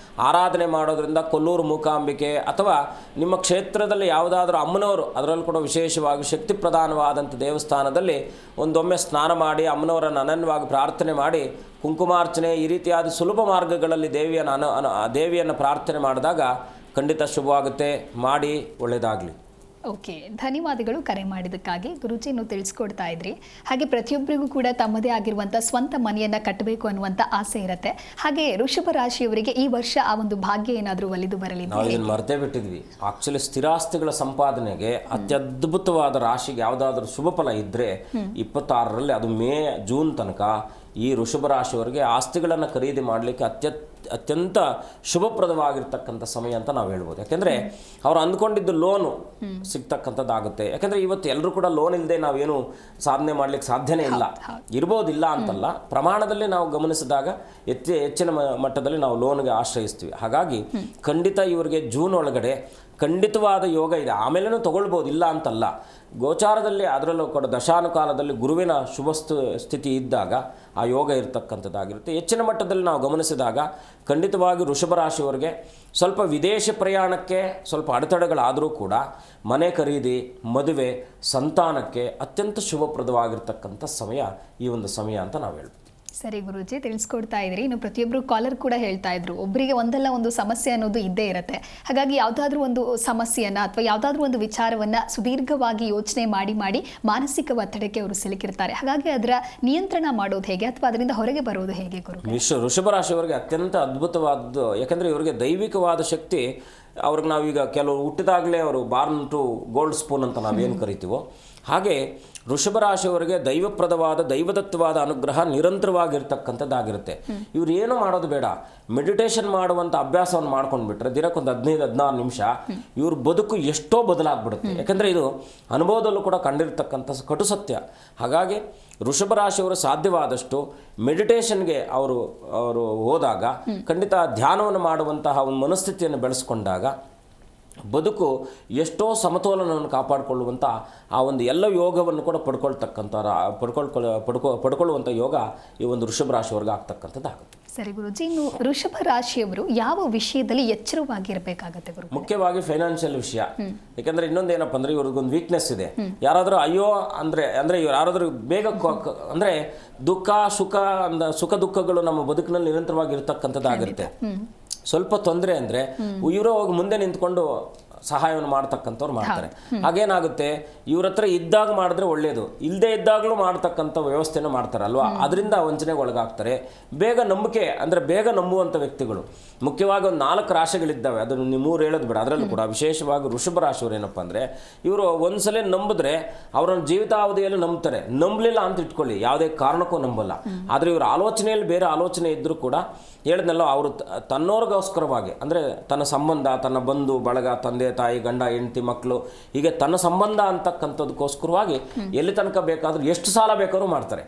D: ಆರಾಧನೆ ಮಾಡೋದ್ರಿಂದ, ಕೊಲ್ಲೂರು ಮೂಕಾಂಬಿಕೆ ಅಥವಾ ನಿಮ್ಮ ಕ್ಷೇತ್ರದಲ್ಲಿ ಯಾವುದಾದ್ರೂ ಅಮ್ಮನವರು, ಅದರಲ್ಲೂ ಕೂಡ ವಿಶೇಷವಾಗಿ ಶಕ್ತಿ ಪ್ರಧಾನವಾದಂಥ ದೇವಸ್ಥಾನದಲ್ಲಿ ಒಂದೊಮ್ಮೆ ಸ್ನಾನ ಮಾಡಿ ಅಮ್ಮನವರನ್ನು ಅನನ್ಯವಾಗಿ ಪ್ರಾರ್ಥನೆ ಮಾಡಿ ಕುಂಕುಮಾರ್ಚನೆ ಈ ರೀತಿಯಾದ ಸುಲಭ ಮಾರ್ಗಗಳಲ್ಲಿ ದೇವಿಯನ್ನು ಪ್ರಾರ್ಥನೆ ಮಾಡಿದಾಗ ಖಂಡಿತ ಶುಭವಾಗುತ್ತೆ. ಮಾಡಿ, ಒಳ್ಳೆಯದಾಗಲಿ.
C: ಓಕೆ, ಧನ್ಯವಾದಗಳು ಕರೆ ಮಾಡಿದ್ದಕ್ಕಾಗಿ. ಗುರುಜಿಯನ್ನು ತಿಳಿಸ್ಕೊಡ್ತಾ ಇದ್ರಿ. ಹಾಗೆ ಪ್ರತಿಯೊಬ್ಬರಿಗೂ ಕೂಡ ತಮ್ಮದೇ ಆಗಿರುವಂಥ ಸ್ವಂತ ಮನೆಯನ್ನು ಕಟ್ಟಬೇಕು ಅನ್ನುವಂಥ ಆಸೆ ಇರುತ್ತೆ. ಹಾಗೆ ವೃಷಭ ರಾಶಿಯವರಿಗೆ ಈ ವರ್ಷ ಆ ಒಂದು ಭಾಗ್ಯ ಏನಾದರೂ ಒಲಿದು ಬರಲಿದೆ?
D: ನಾವು ಇದನ್ನು ಮರ್ತೇ ಬಿಟ್ಟಿದ್ವಿ. ಆಕ್ಚುಲಿ ಸ್ಥಿರಾಸ್ತಿಗಳ ಸಂಪಾದನೆಗೆ ಅತ್ಯದ್ಭುತವಾದ ರಾಶಿಗೆ ಯಾವುದಾದ್ರೂ ಶುಭ ಫಲ ಇದ್ದರೆ 26ರಲ್ಲಿ, ಅದು ಮೇ ಜೂನ್ ತನಕ ಈ ವೃಷಭ ರಾಶಿಯವರಿಗೆ ಆಸ್ತಿಗಳನ್ನು ಖರೀದಿ ಮಾಡಲಿಕ್ಕೆ ಅತ್ಯಂತ ಶುಭಪ್ರದವಾಗಿರ್ತಕ್ಕಂಥ ಸಮಯ ಅಂತ ನಾವು ಹೇಳ್ಬೋದು. ಯಾಕೆಂದರೆ ಅವ್ರು ಅಂದ್ಕೊಂಡಿದ್ದು ಲೋನು ಸಿಗ್ತಕ್ಕಂಥದ್ದಾಗುತ್ತೆ. ಯಾಕೆಂದರೆ ಇವತ್ತು ಎಲ್ಲರೂ ಕೂಡ ಲೋನ್ ಇಲ್ಲದೆ ನಾವೇನು ಸಾಧನೆ ಮಾಡಲಿಕ್ಕೆ ಸಾಧ್ಯನೇ ಇಲ್ಲ. ಇರ್ಬೋದಿಲ್ಲ ಅಂತಲ್ಲ, ಪ್ರಮಾಣದಲ್ಲಿ ನಾವು ಗಮನಿಸಿದಾಗ ಹೆಚ್ಚಿನ ಮಟ್ಟದಲ್ಲಿ ನಾವು ಲೋನ್ಗೆ ಆಶ್ರಯಿಸ್ತೀವಿ. ಹಾಗಾಗಿ ಖಂಡಿತ ಇವರಿಗೆ ಜೂನ್ ಒಳಗಡೆ ಖಂಡಿತವಾದ ಯೋಗ ಇದೆ. ಆಮೇಲೆ ತೊಗೊಳ್ಬೋದು, ಇಲ್ಲ ಅಂತಲ್ಲ. ಗೋಚಾರದಲ್ಲಿ ಅದರಲ್ಲೂ ಕೂಡ ದಶಾನುಕಾಲದಲ್ಲಿ ಗುರುವಿನ ಶುಭ ಸ್ಥಿತಿ ಇದ್ದಾಗ ಆ ಯೋಗ ಇರತಕ್ಕಂಥದ್ದಾಗಿರುತ್ತೆ. ಹೆಚ್ಚಿನ ಮಟ್ಟದಲ್ಲಿ ನಾವು ಗಮನಿಸಿದಾಗ ಖಂಡಿತವಾಗಿ ವೃಷಭ ರಾಶಿಯವರಿಗೆ ಸ್ವಲ್ಪ ವಿದೇಶ ಪ್ರಯಾಣಕ್ಕೆ ಸ್ವಲ್ಪ ಅಡೆತಡೆಗಳಾದರೂ ಕೂಡ ಮನೆ ಖರೀದಿ, ಮದುವೆ, ಸಂತಾನಕ್ಕೆ ಅತ್ಯಂತ ಶುಭಪ್ರದವಾಗಿರ್ತಕ್ಕಂಥ ಸಮಯ ಈ ಒಂದು ಸಮಯ ಅಂತ ನಾವು ಹೇಳ್ತೀವಿ.
C: ಸರಿ ಗುರೂಜಿ, ತಿಳಿಸ್ಕೊಡ್ತಾ ಇದ್ರಿ. ಇನ್ನು ಪ್ರತಿಯೊಬ್ಬರು ಕಾಲರ್ ಕೂಡ ಹೇಳ್ತಾ ಇದ್ರು, ಒಬ್ಬರಿಗೆ ಒಂದಲ್ಲ ಒಂದು ಸಮಸ್ಯೆ ಅನ್ನೋದು ಇದ್ದೇ ಇರುತ್ತೆ. ಹಾಗಾಗಿ ಯಾವುದಾದ್ರೂ ಒಂದು ಸಮಸ್ಯೆಯನ್ನು ಅಥವಾ ಯಾವುದಾದ್ರೂ ಒಂದು ವಿಚಾರವನ್ನು ಸುದೀರ್ಘವಾಗಿ ಯೋಚನೆ ಮಾಡಿ ಮಾನಸಿಕ ಒತ್ತಡಕ್ಕೆ ಅವರು ಸಿಲುಕಿರ್ತಾರೆ. ಹಾಗಾಗಿ ಅದರ ನಿಯಂತ್ರಣ ಮಾಡೋದು ಹೇಗೆ ಅಥವಾ ಅದರಿಂದ ಹೊರಗೆ ಬರೋದು ಹೇಗೆ ಗುರು?
D: ವೃಷಭ ರಾಶಿಯವರಿಗೆ ಅತ್ಯಂತ ಅದ್ಭುತವಾದದ್ದು. ಯಾಕೆಂದರೆ ಇವರಿಗೆ ದೈವಿಕವಾದ ಶಕ್ತಿ ಅವ್ರಿಗೆ ನಾವೀಗ ಕೆಲವು ಹುಟ್ಟಿದಾಗಲೇ ಅವರು ಬಾರ್ನ್ ಟು ಗೋಲ್ಡ್ ಸ್ಪೂನ್ ಅಂತ ನಾವೇನು ಕರಿತೀವೋ ಹಾಗೆ ವೃಷಭ ರಾಶಿಯವರಿಗೆ ದೈವಪ್ರದವಾದ ದೈವದತ್ತವಾದ ಅನುಗ್ರಹ ನಿರಂತರವಾಗಿರ್ತಕ್ಕಂಥದ್ದಾಗಿರುತ್ತೆ. ಇವ್ರು ಏನು ಮಾಡೋದು ಬೇಡ, ಮೆಡಿಟೇಷನ್ ಮಾಡುವಂಥ ಅಭ್ಯಾಸವನ್ನು ಮಾಡ್ಕೊಂಡ್ಬಿಟ್ರೆ ದಿನಕ್ಕೊಂದು 15-16 ನಿಮಿಷ ಇವ್ರ ಬದುಕು ಎಷ್ಟೋ ಬದಲಾಗ್ಬಿಡುತ್ತೆ. ಯಾಕೆಂದರೆ ಇದು ಅನುಭವದಲ್ಲೂ ಕೂಡ ಕಂಡಿರ್ತಕ್ಕಂಥ ಕಟು ಸತ್ಯ. ಹಾಗಾಗಿ ವೃಷಭ ರಾಶಿಯವರು ಸಾಧ್ಯವಾದಷ್ಟು ಮೆಡಿಟೇಷನ್ಗೆ ಅವರು ಹೋದಾಗ, ಖಂಡಿತ ಧ್ಯಾನವನ್ನು ಮಾಡುವಂತಹ ಒಂದು ಮನಸ್ಥಿತಿಯನ್ನು ಬೆಳೆಸ್ಕೊಂಡಾಗ ಬದುಕು ಎಷ್ಟೋ ಸಮತೋಲನವನ್ನು ಕಾಪಾಡಿಕೊಳ್ಳುವಂಥ ಆ ಒಂದು ಎಲ್ಲ ಯೋಗವನ್ನು ಕೂಡ ಪಡ್ಕೊಳ್ಳುವಂಥ ಯೋಗ ಈ ಒಂದು ವೃಷಭ ರಾಶಿಯವರೆಗೆ ಆಗ್ತಕ್ಕಂಥದ್ದಾಗುತ್ತೆ.
C: ಸರಿ ಗುರುಜಿ, ಇನ್ನು ವೃಷಭ ರಾಶಿಯವರು ಯಾವ ವಿಷಯದಲ್ಲಿ ಎಚ್ಚರವಾಗಿರಬೇಕಾಗತ್ತೆ ಗುರು?
D: ಮುಖ್ಯವಾಗಿ ಫೈನಾನ್ಷಿಯಲ್ ವಿಷಯ. ಯಾಕಂದರೆ ಇನ್ನೊಂದೇನಪ್ಪ ಅಂದರೆ ಇವ್ರಿಗೊಂದು ವೀಕ್ನೆಸ್ ಇದೆ. ಯಾರಾದರೂ ಅಯ್ಯೋ ಅಂದರೆ ಇವ್ರು ಯಾರಾದರೂ ಬೇಗ ಅಂದರೆ ಸುಖ ದುಃಖಗಳು ನಮ್ಮ ಬದುಕಿನಲ್ಲಿ ನಿರಂತರವಾಗಿ ಇರತಕ್ಕಂಥದ್ದಾಗಿರುತ್ತೆ. ಸ್ವಲ್ಪ ತೊಂದರೆ ಅಂದರೆ ಇವರು ಹೋಗಿ ಮುಂದೆ ನಿಂತ್ಕೊಂಡು ಸಹಾಯವನ್ನು ಮಾಡ್ತಕ್ಕಂಥವ್ರು ಮಾಡ್ತಾರೆ. ಹಾಗೇನಾಗುತ್ತೆ, ಇವ್ರ ಹತ್ರ ಇದ್ದಾಗ ಮಾಡಿದ್ರೆ ಒಳ್ಳೇದು, ಇಲ್ಲದೆ ಇದ್ದಾಗಲೂ ಮಾಡ್ತಕ್ಕಂಥ ವ್ಯವಸ್ಥೆನ ಮಾಡ್ತಾರಲ್ವಾ, ಅದರಿಂದ ವಂಚನೆಗೆ ಒಳಗಾಗ್ತಾರೆ. ಬೇಗ ನಂಬಿಕೆ ಅಂದರೆ ಬೇಗ ನಂಬುವಂಥ ವ್ಯಕ್ತಿಗಳು, ಮುಖ್ಯವಾಗಿ ಒಂದು 4 ರಾಶಿಗಳಿದ್ದಾವೆ, ಅದನ್ನು ನೀವು 3 ಹೇಳೋದು ಬೇಡ. ಅದರಲ್ಲೂ ಕೂಡ ವಿಶೇಷವಾಗಿ ವೃಷಭ ರಾಶಿಯವರು ಏನಪ್ಪ ಅಂದರೆ, ಇವರು ಒಂದ್ಸಲ ನಂಬಿದ್ರೆ ಅವರನ್ನು ಜೀವಿತಾವಧಿಯಲ್ಲಿ ನಂಬ್ತಾರೆ. ನಂಬಲಿಲ್ಲ ಅಂತ ಇಟ್ಕೊಳ್ಳಿ, ಯಾವುದೇ ಕಾರಣಕ್ಕೂ ನಂಬಲ್ಲ. ಆದರೆ ಇವ್ರ ಆಲೋಚನೆಯಲ್ಲಿ ಬೇರೆ ಆಲೋಚನೆ ಇದ್ದರೂ ಕೂಡ ಹೇಳಿದ್ನಲ್ಲ, ಅವರು ತನ್ನೋರ್ಗೋಸ್ಕರವಾಗಿ ಅಂದರೆ ತನ್ನ ಸಂಬಂಧ, ತನ್ನ ಬಂಧು ಬಳಗ, ತಂದೆ ತಾಯಿ, ಗಂಡ ಹೆಂಡತಿ, ಮಕ್ಕಳು, ಹೀಗೆ ತನ್ನ ಸಂಬಂಧ ಅಂತಕ್ಕಂಥದಕ್ಕೋಸ್ಕರವಾಗಿ ಎಲ್ಲಿ ತನಕ ಬೇಕಾದ್ರೂ ಎಷ್ಟು ಸಾಲ ಬೇಕಾದ್ರೂ ಮಾಡ್ತಾರೆ.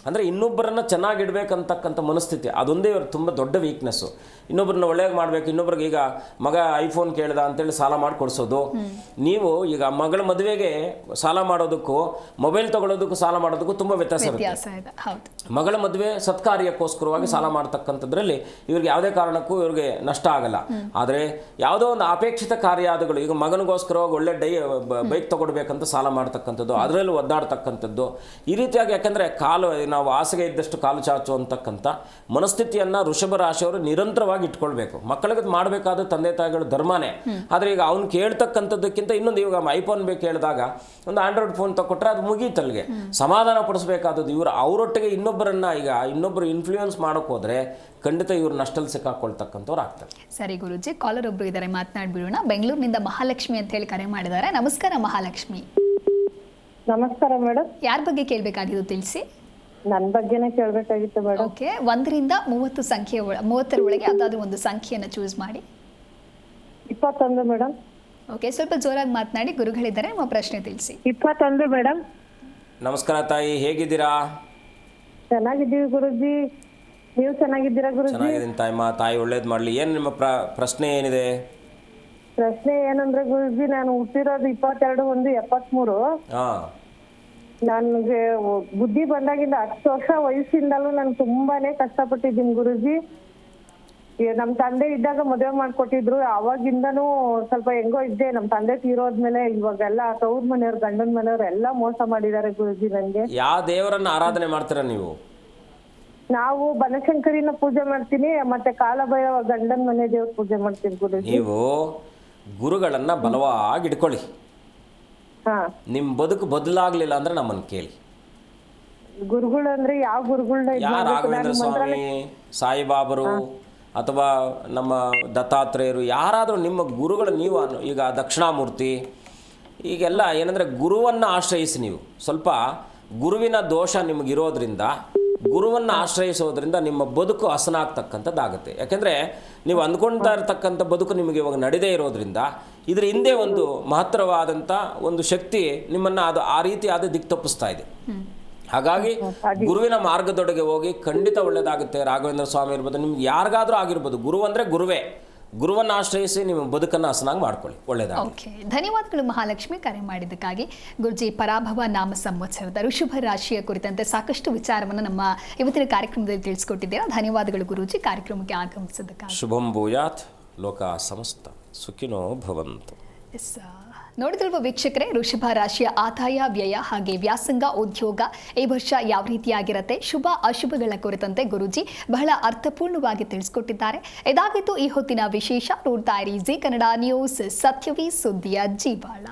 D: ಅಂದರೆ ಇನ್ನೊಬ್ಬರನ್ನ ಚೆನ್ನಾಗಿಡ್ಬೇಕಂತಕ್ಕಂಥ ಮನಸ್ಥಿತಿ, ಅದೊಂದೇ ಇವ್ರ ತುಂಬ ದೊಡ್ಡ ವೀಕ್ನೆಸ್ಸು. ಇನ್ನೊಬ್ಬರನ್ನ ಒಳ್ಳೆಯಾಗಿ ಮಾಡಬೇಕು, ಇನ್ನೊಬ್ರಿಗೆ ಈಗ ಮಗ ಐಫೋನ್ ಕೇಳ್ದ ಅಂತೇಳಿ ಸಾಲ ಮಾಡಿ ಕೊಡಿಸೋದು. ನೀವು ಈಗ ಮಗಳ ಮದುವೆಗೆ ಸಾಲ ಮಾಡೋದಕ್ಕೂ ಮೊಬೈಲ್ ತಗೊಳ್ಳೋದಕ್ಕೂ ಸಾಲ ಮಾಡೋದಕ್ಕೂ ತುಂಬ ವ್ಯತ್ಯಾಸ ಇರುತ್ತೆ. ಮಗಳ ಮದುವೆ ಸತ್ಕಾರ್ಯಕ್ಕೋಸ್ಕರವಾಗಿ ಸಾಲ ಮಾಡ್ತಕ್ಕಂಥದ್ರಲ್ಲಿ ಇವ್ರಿಗೆ ಯಾವುದೇ ಕಾರಣಕ್ಕೂ ಇವ್ರಿಗೆ ನಷ್ಟ ಆಗಲ್ಲ. ಆದರೆ ಯಾವುದೋ ಒಂದು ಅಪೇಕ್ಷಿತ ಕಾರ್ಯಾದಿಗಳು, ಈಗ ಮಗನಿಗೋಸ್ಕರವಾಗಿ ಒಳ್ಳೆ ಬೈಕ್ ತಗೊಡ್ಬೇಕಂತ ಸಾಲ ಮಾಡ್ತಕ್ಕಂಥದ್ದು, ಅದರಲ್ಲೂ ಒದ್ದಾಡ್ತಕ್ಕಂಥದ್ದು, ಈ ರೀತಿಯಾಗಿ. ಯಾಕೆಂದರೆ ನಾವು ಆಸೆಗೆ ಇದ್ದಷ್ಟು ಕಾಲು ಚಾಚು ಅಂತಕ್ಕಂಥ ಮನಸ್ಥಿತಿಯನ್ನು ವೃಷಭ ರಾಶಿಯವರು ನಿರಂತರವಾಗಿ ಇಟ್ಕೊಳ್ಬೇಕು. ಮಕ್ಕಳಿಗೆ ಮಾಡಬೇಕಾದ ತಂದೆ ತಾಯಿಗಳು ಧರ್ಮನೇ. ಆದರೆ ಈಗ ಅವ್ನು ಕೇಳ್ತಕ್ಕಂಥದ್ದಕ್ಕಿಂತ ಇನ್ನೊಂದು, ಇವಾಗ ಐಫೋನ್ ಬೇಕು ಹೇಳಿದಾಗ ಒಂದು ಆಂಡ್ರಾಯ್ಡ್ ಫೋನ್ ತಗೊಟ್ರೆ ಅದು ಮುಗೀತಲ್ಗೆ, ಸಮಾಧಾನ ಪಡಿಸಬೇಕಾದದ್ದು. ಇವರು ಅವರೊಟ್ಟಿಗೆ ಇನ್ನೊಬ್ಬರು ಇನ್ಫ್ಲೂಯೆನ್ಸ್ ಮಾಡೋಕೆ ಹೋದರೆ ಖಂಡಿತ ಇವರು ನಷ್ಟಲ್ಲಿ ಸಿಕ್ಕಾಕೊಳ್ತಕ್ಕಂಥವ್ರು ಆಗ್ತಾರೆ.
C: ಸರಿ ಗುರುಜಿ, ಕಾಲರ್ ಒಬ್ರು ಇದ್ದಾರೆ, ಮಾತನಾಡ್ಬಿಡೋಣ. ಬೆಂಗಳೂರಿನಿಂದ ಮಹಾಲಕ್ಷ್ಮಿ ಅಂತ ಹೇಳಿ ಕರೆ ಮಾಡಿದ್ದಾರೆ. ನಮಸ್ಕಾರ ಮಹಾಲಕ್ಷ್ಮಿ.
F: ನಮಸ್ಕಾರ ಮೇಡಮ್.
C: ಯಾರ ಬಗ್ಗೆ ಕೇಳಬೇಕಾಗಿದ್ದು ತಿಳಿಸಿ.
F: ನನ್ನ ಬಗ್ಗೆನೇ ಕೇಳಬೇಕಾಗಿತ್ತು ಮೇಡಮ್.
C: ಓಕೆ, 1 ರಿಂದ 30 ಒಳಗೆ ಯಾವುದಾದ್ರೂ ಒಂದು ಸಂಖ್ಯೆಯನ್ನು ಚೂಸ್ ಮಾಡಿ.
F: 21 ಮೇಡಮ್.
C: ಓಕೆ, ಸ್ವಲ್ಪ ಜೋರಾಗಿ ಮಾತನಾಡಿ, ಗುರುಗಳಿದ್ದಾರೆ, ನಿಮ್ಮ ಪ್ರಶ್ನೆ ತಿಳಿಸಿ.
F: 21 ಮೇಡಮ್.
D: ನಮಸ್ಕಾರ ತಾಯಿ, ಹೇಗಿದ್ದೀರಾ?
F: ಚೆನ್ನಾಗಿದ್ದೀವಿ ಗುರುಜಿ, ನೀವು ಚೆನ್ನಾಗಿದ್ದೀರಾ ಗುರುಜಿ?
D: ಚೆನ್ನಾಗಿದ್ದೀನಿ ತಾಯಮ್ಮ. ತಾಯಿ ಒಳ್ಳೇದು ಮಾಡಲಿ. ಏನು ನಿಮ್ಮ ಪ್ರಶ್ನೆ ಏನಿದೆ?
F: ಪ್ರಶ್ನೆ ಏನಂದ್ರೆ ಗುರುಜಿ, ನಾನು ಹುಟ್ಟಿರೋದು 22/1/73. ನನಗೆ ಬುದ್ಧಿ ಬಂದಾಗಿಂದ 10 ವರ್ಷ ವಯಸ್ಸಿಂದಲೂ ನಾನು ತುಂಬಾನೇ ಕಷ್ಟಪಟ್ಟಿದ್ದೀನಿ ಗುರುಜಿ. ನಮ್ ತಂದೆ ಇದ್ದಾಗ ಮದುವೆ ಮಾಡ್ಕೊಟ್ಟಿದ್ರು, ಅವಾಗಿಂದನೂ ಸ್ವಲ್ಪ ಹೆಂಗೋ ಇದ್ದೆ. ನಮ್ ತಂದೆ ತೀರೋದ್ಮೇಲೆ ಇವಾಗೆಲ್ಲ ತವ್ರ ಮನೆಯವ್ರು, ಗಂಡನ ಮನೆಯವ್ರು ಎಲ್ಲ ಮೋಸ ಮಾಡಿದ್ದಾರೆ ಗುರುಜಿ ನನ್ಗೆ.
D: ಯಾವ ದೇವರನ್ನ ಆರಾಧನೆ ಮಾಡ್ತೀರಾ ನೀವು?
F: ನಾವು ಬನಶಂಕರಿನ ಪೂಜೆ ಮಾಡ್ತೀನಿ, ಮತ್ತೆ ಕಾಲಭೈರವ ಗಂಡನ ಮನೆ ದೇವ್ರ ಪೂಜೆ ಮಾಡ್ತೀನಿ ಗುರುಜಿ.
D: ನೀವು ಗುರುಗಳನ್ನ ಬಲವಾಗಿ ಇಟ್ಕೊಳ್ಳಿ. ನಿಮ್ ಬದುಕು ಬದಲಾಗ್ಲಿಲ್ಲ ಅಂದ್ರೆ ನಮ್ಮನ್ನ ಕೇಳಿ.
F: ಗುರುಗಳು ಅಂದ್ರೆ ಯಾವ ಗುರುಗಳನ್ನ?
D: ರಾಘವೇಂದ್ರ ಸ್ವಾಮಿ, ಸಾಯಿಬಾಬರು, ಅಥವಾ ನಮ್ಮ ದತ್ತಾತ್ರೇಯರು, ಯಾರಾದರೂ ನಿಮ್ಮ ಗುರುಗಳು. ನೀವು ಈಗ ದಕ್ಷಿಣಾಮೂರ್ತಿ, ಈಗೆಲ್ಲ ಏನಂದರೆ ಗುರುವನ್ನು ಆಶ್ರಯಿಸಿ. ನೀವು ಸ್ವಲ್ಪ ಗುರುವಿನ ದೋಷ ನಿಮಗಿರೋದ್ರಿಂದ ಗುರುವನ್ನು ಆಶ್ರಯಿಸೋದ್ರಿಂದ ನಿಮ್ಮ ಬದುಕು ಹಸನಾಗ್ತಕ್ಕಂಥದ್ದಾಗುತ್ತೆ. ಯಾಕೆಂದರೆ ನೀವು ಅಂದ್ಕೊಳ್ತಾ ಇರತಕ್ಕಂಥ ಬದುಕು ನಿಮಗೆ ಇವಾಗ ನಡೆದೇ ಇರೋದ್ರಿಂದ ಇದರ ಹಿಂದೆ ಒಂದು ಮಹತ್ತರವಾದಂಥ ಒಂದು ಶಕ್ತಿ ನಿಮ್ಮನ್ನು ಅದು ಆ ರೀತಿಯಾದ ದಿಕ್ಕು ತಪ್ಪಿಸ್ತಾ ಇದೆ. ಹಾಗಾಗಿ ಗುರುವಿನ ಮಾರ್ಗದೊಳಗೆ ಹೋಗಿ ಖಂಡಿತ ಒಳ್ಳೆಯದಾಗುತ್ತೆ. ರಾಘವೇಂದ್ರ ಸ್ವಾಮಿ ಇರ್ಬೋದು, ನಿಮ್ಗೆ ಯಾರಿಗಾದ್ರೂ ಆಗಿರ್ಬೋದು, ಗುರು ಅಂದರೆ ಗುರುವೇ. ಗುರುವನ್ನು ಆಶ್ರಯಿಸಿ ನಿಮ್ಮ ಬದುಕನ್ನು ಹಸನಾಗಿ ಮಾಡ್ಕೊಳ್ಳಿ, ಒಳ್ಳೆಯದಾಗುತ್ತೆ.
C: ಓಕೆ, ಧನ್ಯವಾದಗಳು ಮಹಾಲಕ್ಷ್ಮಿ, ಕರೆ ಮಾಡಿದ್ದಕ್ಕಾಗಿ. ಗುರುಜಿ, ಪರಾಭವ ನಾಮ ಸಂವತ್ಸರದ ವೃಷಭ ರಾಶಿಯ ಕುರಿತಂತೆ ಸಾಕಷ್ಟು ವಿಚಾರವನ್ನು ನಮ್ಮ ಇವತ್ತಿನ ಕಾರ್ಯಕ್ರಮದಲ್ಲಿ ತಿಳಿಸ್ಕೊಟ್ಟಿದ್ದೀರಾ. ಧನ್ಯವಾದಗಳು ಗುರುಜಿ, ಕಾರ್ಯಕ್ರಮಕ್ಕೆ ಆಗಮಿಸಿದ್ದಕ್ಕಾಗಿ.
D: ಶುಭಂ ಭೂಯಾತ್, ಲೋಕ ಸಮಸ್ತ ಸುಖಿನೋ ಭವಂತು.
C: ಎಸ್, ನೋಡಿದಲ್ವ ವೀಕ್ಷಕರೇ, ವೃಷಭ ರಾಶಿಯ ಆದಾಯ, ವ್ಯಯ ಹಾಗೆ ವ್ಯಾಸಂಗ, ಉದ್ಯೋಗ ಈ ವರ್ಷ ಯಾವ ರೀತಿಯಾಗಿರುತ್ತೆ, ಶುಭ ಅಶುಭಗಳ ಕುರಿತಂತೆ ಗುರೂಜಿ ಬಹಳ ಅರ್ಥಪೂರ್ಣವಾಗಿ ತಿಳಿಸ್ಕೊಟ್ಟಿದ್ದಾರೆ. ಇದಾಗಿತ್ತು ಈ ಹೊತ್ತಿನ ವಿಶೇಷ. ನೋಡ್ತಾ ಇರಿ ಜಿ ಕನ್ನಡ ನ್ಯೂಸ್, ಸತ್ಯವೇ ಸುದ್ದಿಯ ಜೀವಾಳ.